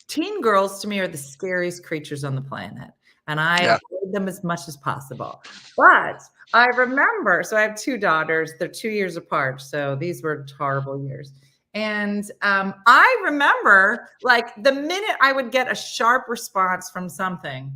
teen girls to me are the scariest creatures on the planet, and I Yeah. avoid them as much as possible. But I remember, so I have two daughters, they're 2 years apart. So these were horrible years. And I remember, like, the minute I would get a sharp response from something,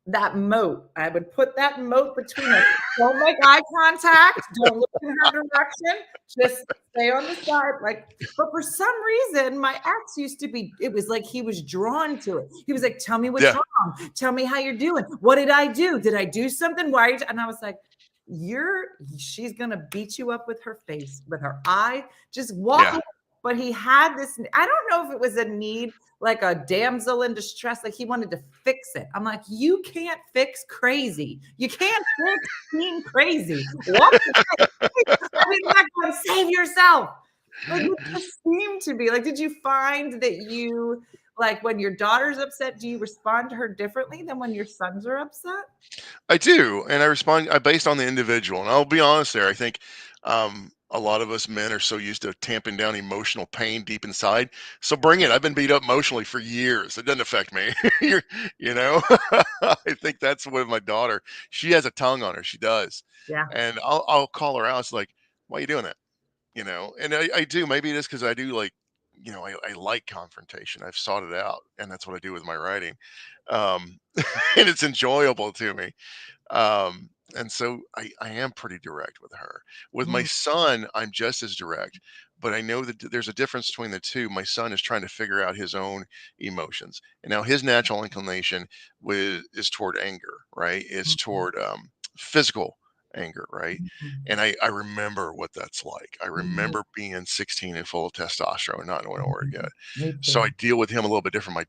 that moat. I would put that moat between us. Don't make eye contact. Don't look in her direction. Just stay on the side. Like, but for some reason, my ex used to be, it was like he was drawn to it. He was like, tell me what's Yeah. wrong. Tell me how you're doing. What did I do? Did I do something? Why? And I was like, she's gonna beat you up with her face, with her eye. Just walk Yeah. away. But he had this, I don't know if it was a need, like a damsel in distress, like he wanted to fix it. I'm like, you can't fix crazy. You can't fix being crazy. Walk away. I mean, like, go save yourself. Like, it just seemed to be like, did you find that you, like, when your daughter's upset, do you respond to her differently than when your sons are upset? I do, and I respond. I based on the individual, and I'll be honest there. I think a lot of us men are so used to tamping down emotional pain deep inside. So bring it. I've been beat up emotionally for years. It doesn't affect me. You're, you know, I think that's with my daughter. She has a tongue on her. She does, Yeah. and I'll call her out. It's like, why are you doing that? And I do. Maybe it is because I do like. I like confrontation. I've sought it out, and that's what I do with my writing, um, and it's enjoyable to me. And so I am pretty direct with her. With my Mm. son, I'm just as direct. but I know that there's a difference between the two. My son is trying to figure out his own emotions, and now his natural inclination is toward anger, right? It's toward physical anger, right? And I remember what that's like. I remember being 16 and full of testosterone and not knowing where to get. Me So I too. deal with him a little bit different. My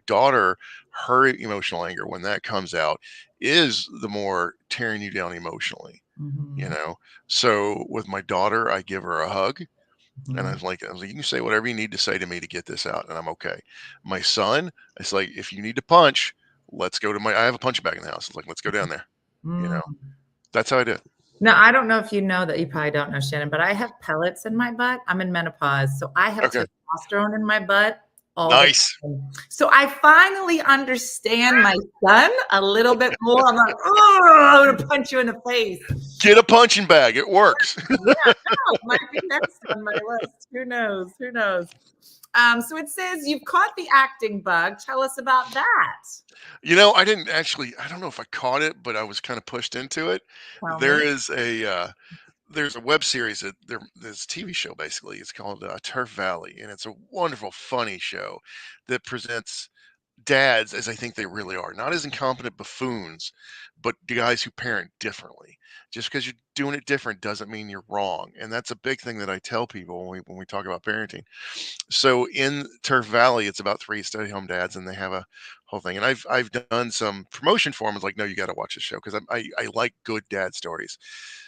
daughter, her emotional anger when that comes out is the more tearing you down emotionally, you Mhm. know. So with my daughter, I give her a hug, and Mhm. I was like, you can say whatever you need to say to me to get this out, and I'm okay. My son, it's like, if you need to punch, let's go to I have a punch bag in the house. It's like, let's go down there. You Mm. know, that's how I do it. Now, I don't know if you know that, you probably don't know, Shannon, but I have pellets in my butt. I'm in menopause, so I have Okay. testosterone in my butt all the Nice. time. So I finally understand my son a little bit more. I'm like, oh, I'm gonna punch you in the face. Get a punching bag. It works. Yeah, no, might be next on my list. Who knows? Who knows? So it says you've caught the acting bug. Tell us about that. I didn't actually, I don't know if I caught it, but I was kind of pushed into it. Tell There me. is there's a web series there's a TV show basically. It's called Turf Valley, and it's a wonderful, funny show that presents dads as I think they really are, not as incompetent buffoons, but the guys who parent differently. Just because you're doing it different doesn't mean you're wrong, and that's a big thing that I tell people when we talk about parenting. So in Turf Valley, it's about three stay-home dads, and they have a whole thing. And I've done some promotion for them. It's like, no, you got to watch the show because I like good dad stories.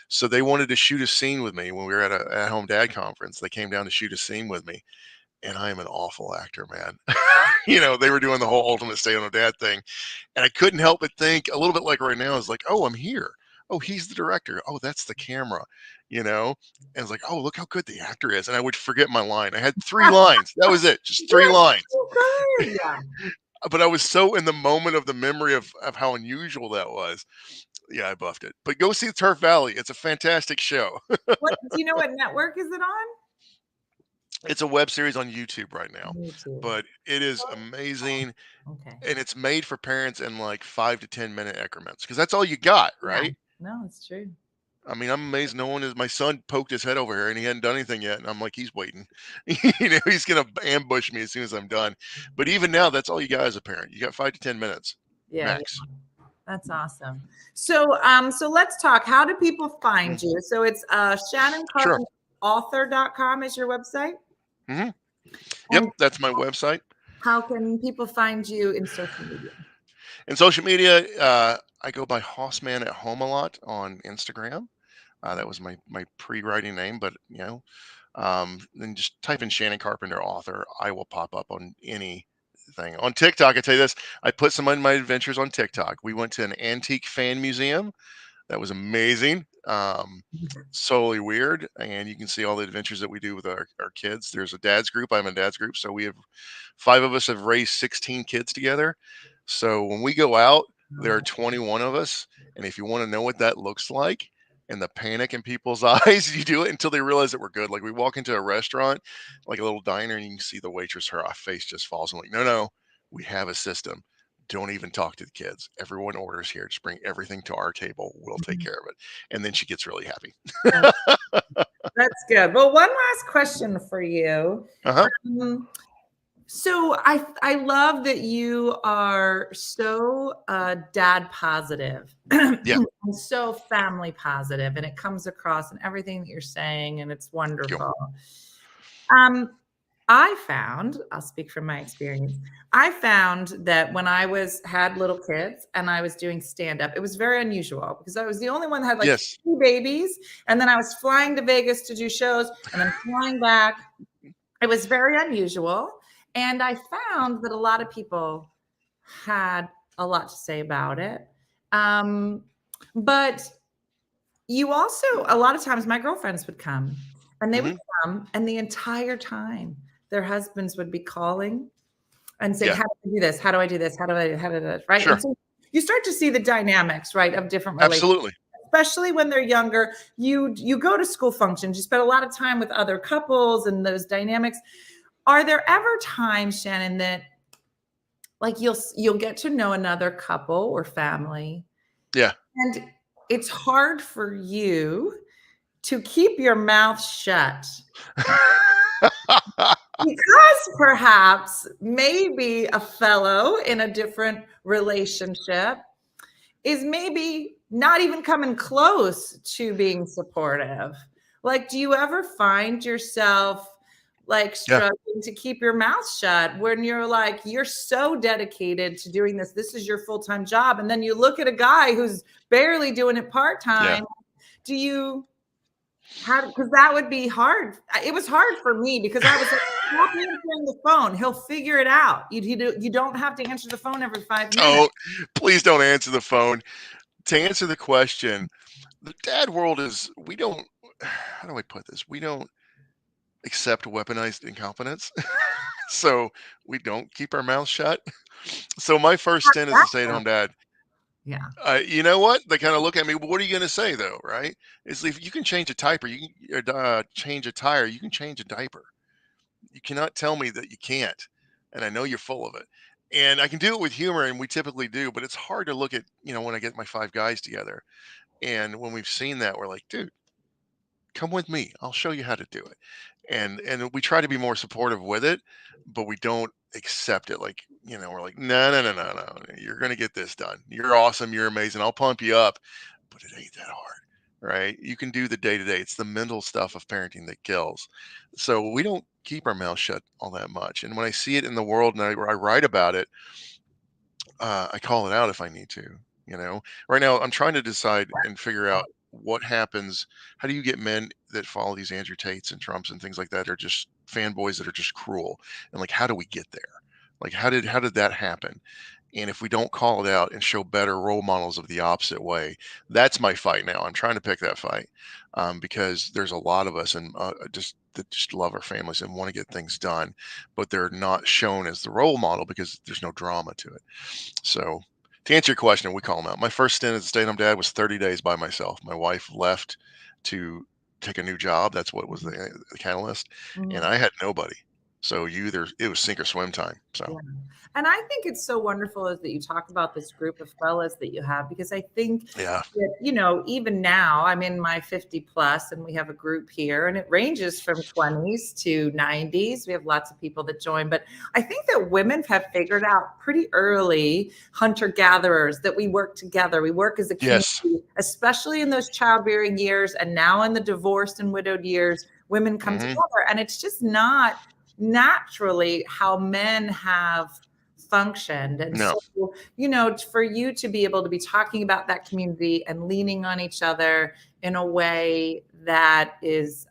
So they wanted to shoot a scene with me when we were at a at-home dad conference. They came down to shoot a scene with me, and I am an awful actor, man. They were doing the whole ultimate stay-home dad thing, and I couldn't help but think a little bit like right now is like, oh, I'm here. Oh, he's the director. Oh, that's the camera, you know? And it's like, oh, look how good the actor is. And I would forget my line. I had 3 lines. That was it. Just 3 lines. So good. Yeah. But I was so in the moment of the memory of how unusual that was. Yeah, I buffed it. But go see Turf Valley. It's a fantastic show. What do you know? What network is it on? It's a web series on YouTube right now, YouTube. but it is amazing. Okay. And it's made for parents in like 5 to 10 minute increments because that's all you got, Yeah. right? No, it's true. I mean, I'm amazed no one is. My son poked his head over here and he hadn't done anything yet. And I'm like, he's waiting. He's going to ambush me as soon as I'm done. But even now, that's all you got as a parent. You got 5 to 10 minutes Yeah, max. yeah. That's awesome. So let's talk. How do people find you? So it's Shannon Sure. Carpenter author.com is your website. Hmm. Yep, And that's my website. how can people find you in social media? In social media, I go by Hossman at Home a lot on Instagram. That was my pre-writing name, but then just type in Shannon Carpenter author. I will pop up on anything. On TikTok, I tell you this, I put some of my adventures on TikTok. We went to an antique fan museum. That was amazing. Solely weird. And you can see all the adventures that we do with our kids. There's a dad's group. I'm in a dad's group. So we have 5 of us have raised 16 kids together. So when we go out, there are 21 of us. And if you want to know what that looks like and the panic in people's eyes, you do it until they realize that we're good. Like we walk into a restaurant, like a little diner, and you can see the waitress, her face just falls. I'm like, no, we have a system. Don't even talk to the kids. Everyone orders here. Just bring everything to our table. We'll take care of it. And then she gets really happy. That's good. Well, one last question for you. Uh-huh. So I love that you are so dad positive, Yeah. and so family positive, and it comes across in everything that you're saying, and it's wonderful. I found, I'll speak from my experience, I found that when I had little kids and I was doing stand-up, it was very unusual because I was the only one that had like Yes. 2 babies, and then I was flying to Vegas to do shows and then flying back. It was very unusual. And I found that a lot of people had a lot to say about it. But you also, a lot of times my girlfriends would come and they would come, and the entire time their husbands would be calling and say, Yeah. how do I do this? How do I do this? How do I do this? Right. Sure. And so you start to see the dynamics, right, of different relationships. Absolutely. Especially when they're younger, you go to school functions, you spend a lot of time with other couples and those dynamics. Are there ever times, Shannon, that like you'll get to know another couple or family? Yeah. And it's hard for you to keep your mouth shut. Because perhaps maybe a fellow in a different relationship is maybe not even coming close to being supportive. Like, do you ever find yourself like struggling to keep your mouth shut when you're like, you're so dedicated to doing this? This is your full-time job. And then you look at a guy who's barely doing it part-time. Do you because that would be hard. It was hard for me because I was like, stop answering the phone. He'll figure it out. You don't have to answer the phone every 5 minutes. Oh, please don't answer the phone. To answer the question, the dad world is, we don't, how do I put this? We don't accept weaponized incompetence. So we don't keep our mouths shut. So my first stint as a stay-at-home dad, you know what? They kind of look at me. Well, what are you going to say, though? Right? It's if you can change a diaper, you can change a tire, you can change a diaper. You cannot tell me that you can't. And I know you're full of it. And I can do it with humor, and we typically do. But it's hard to look at, when I get my 5 guys together, and when we've seen that, we're like, dude, come with me. I'll show you how to do it. And we try to be more supportive with it, but we don't accept it. Like, we're like, no. You're going to get this done. You're awesome. You're amazing. I'll pump you up, but it ain't that hard, right? You can do the day-to-day. It's the mental stuff of parenting that kills. So we don't keep our mouth shut all that much. And when I see it in the world and I write about it, I call it out if I need to. Right now I'm trying to decide and figure out what happens. How do you get men that follow these Andrew Tates and Trumps and things like that, are just fanboys that are just cruel? And like, how do we get there? Like, how did that happen? And if we don't call it out and show better role models of the opposite way, that's my fight now. I'm trying to pick that fight because there's a lot of us and that just love our families and want to get things done, but they're not shown as the role model because there's no drama to it. So to answer your question, we call them out. My first stint as a stay-at-home dad was 30 days by myself. My wife left to take a new job. That's what was the catalyst. And I had nobody. So it was sink or swim time. So, and I think it's so wonderful is that you talk about this group of fellas that you have, because I think that, even now I'm in my 50 plus and we have a group here and it ranges from 20s to 90s. We have lots of people that join, but I think that women have figured out pretty early, hunter gatherers, that we work together. We work as a community, especially in those childbearing years. And now in the divorced and widowed years, women come together, and it's just not naturally how men have functioned. And so, for you to be able to be talking about that community and leaning on each other in a way that is,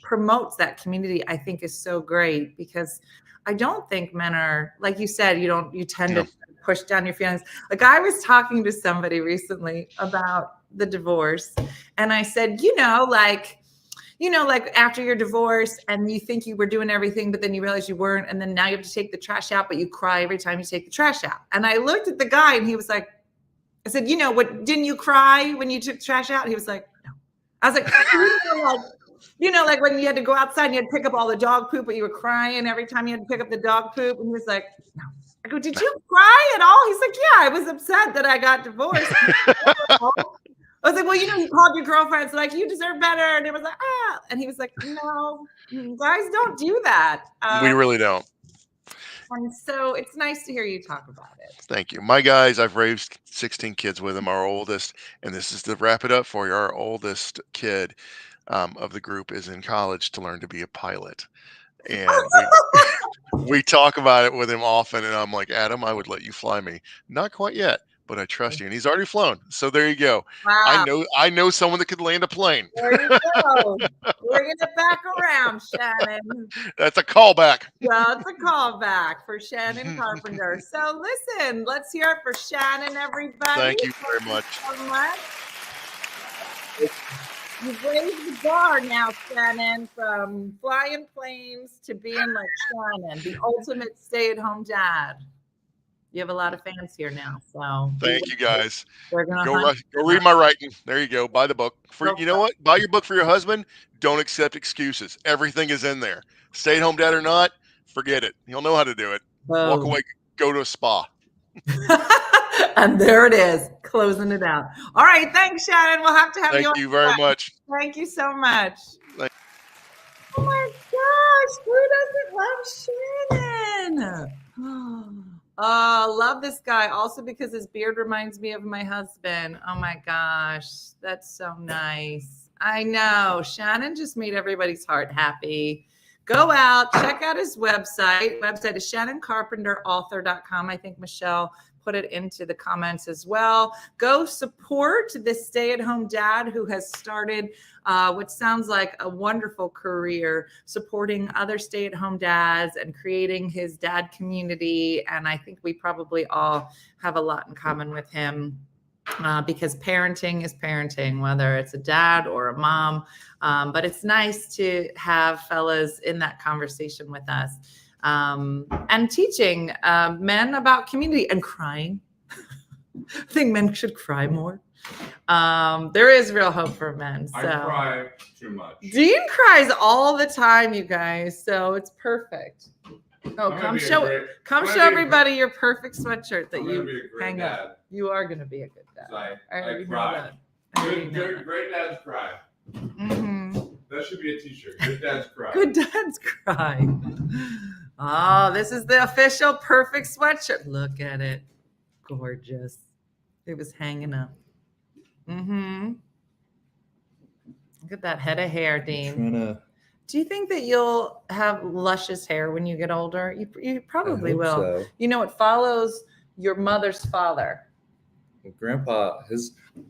promotes that community, I think is so great, because I don't think men are, like you said, you tend to push down your feelings. Like, I was talking to somebody recently about the divorce, and I said, like after your divorce and you think you were doing everything, but then you realize you weren't. And then now you have to take the trash out, but you cry every time you take the trash out. And I looked at the guy and he was like, I said, what, didn't you cry when you took the trash out? He was like, no. I was like, like when you had to go outside and you had to pick up all the dog poop, but you were crying every time you had to pick up the dog poop. And he was like, no. I go, did you cry at all? He's like, yeah, I was upset that I got divorced. I was like, well, you called your girlfriends like, you deserve better. And it was like, and he was like, no, guys don't do that. We really don't. And so it's nice to hear you talk about it. Thank you. My guys, I've raised 16 kids with them. Our oldest, and this is to wrap it up for you, our oldest kid of the group is in college to learn to be a pilot. And we talk about it with him often. And I'm like, Adam, I would let you fly me. Not quite yet, but I trust you. And he's already flown. So there you go. Wow. I know someone that could land a plane. There you go. Bringing it back around, Shannon. That's a callback. Well, it's a callback for Shannon Carpenter. So listen, let's hear it for Shannon, everybody. Thank you very much. So much. You've raised the bar now, Shannon, from flying planes to being like Shannon, the ultimate stay-at-home dad. You have a lot of fans here now, so thank you guys. They're gonna go read my writing. There you go. Buy the book. You know what? Buy your book for your husband. Don't accept excuses. Everything is in there. Stay at home dad or not, forget it. He'll know how to do it. Walk away. Go to a spa. And there it is, closing it out. All right, thanks, Shannon. We'll have to have you. Thank you very much. Thank you so much. Thank- Oh my gosh, who doesn't love Shannon? Oh, love this guy. Also because his beard reminds me of my husband. Oh my gosh, that's so nice. I know. Shannon just made everybody's heart happy. Go out, check out his website. Website is shannoncarpenterauthor.com. I think Michelle put it into the comments as well. Go support this stay-at-home dad who has started what sounds like a wonderful career supporting other stay-at-home dads and creating his dad community. And I think we probably all have a lot in common with him. Because parenting is parenting, whether it's a dad or a mom. But it's nice to have fellas in that conversation with us and teaching men about community and crying. I think men should cry more. There is real hope for men. So. I cry too much. Dean cries all the time, you guys. So it's perfect. Oh, come show everybody your perfect sweatshirt that you hang up. You are going to be a good dad. I cry. Great dads cry. Mm-hmm. That should be a t-shirt. Good dads cry. Good dads cry. Oh, this is the official perfect sweatshirt. Look at it. Gorgeous. It was hanging up. Mm-hmm. Look at that head of hair, Dean. Do you think that you'll have luscious hair when you get older? You probably will. So. You know, it follows your mother's father. Grandpa,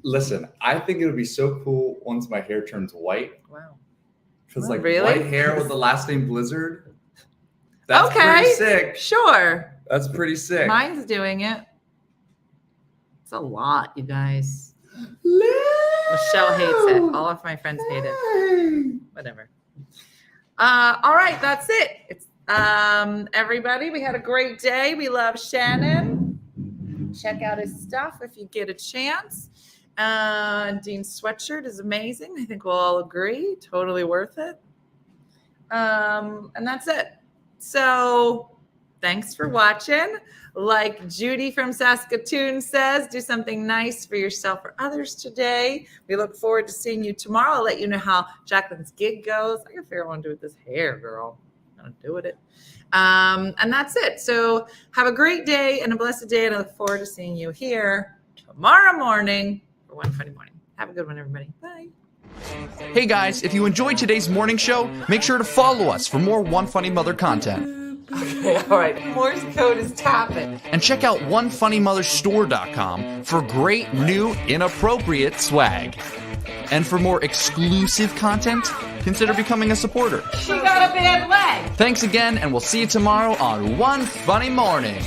listen, I think it would be so cool once my hair turns white. Wow. Because really? White hair with the last name Blizzard. That's pretty sick. Sure. That's pretty sick. Mine's doing it. It's a lot, you guys. Michelle hates it. All of my friends hate it. Whatever. All right, that's it. It's everybody. We had a great day. We love Shannon. Check out his stuff if you get a chance. Dean's sweatshirt is amazing. I think we'll all agree. Totally worth it. And that's it. So thanks for watching. Like Judy from Saskatoon says, do something nice for yourself or others today. We look forward to seeing you tomorrow. I'll let you know how Jacqueline's gig goes. I gotta figure out what to do with this hair, girl. I'm gonna do with it. And that's it. So have a great day and a blessed day. And I look forward to seeing you here tomorrow morning for One Funny Morning. Have a good one, everybody. Bye. Hey guys, if you enjoyed today's morning show, make sure to follow us for more One Funny Mother content. Okay, all right. Morse code is tapping. And check out OneFunnyMotherStore.com for great new inappropriate swag. And for more exclusive content, consider becoming a supporter. She got a bad leg. Thanks again, and we'll see you tomorrow on One Funny Morning.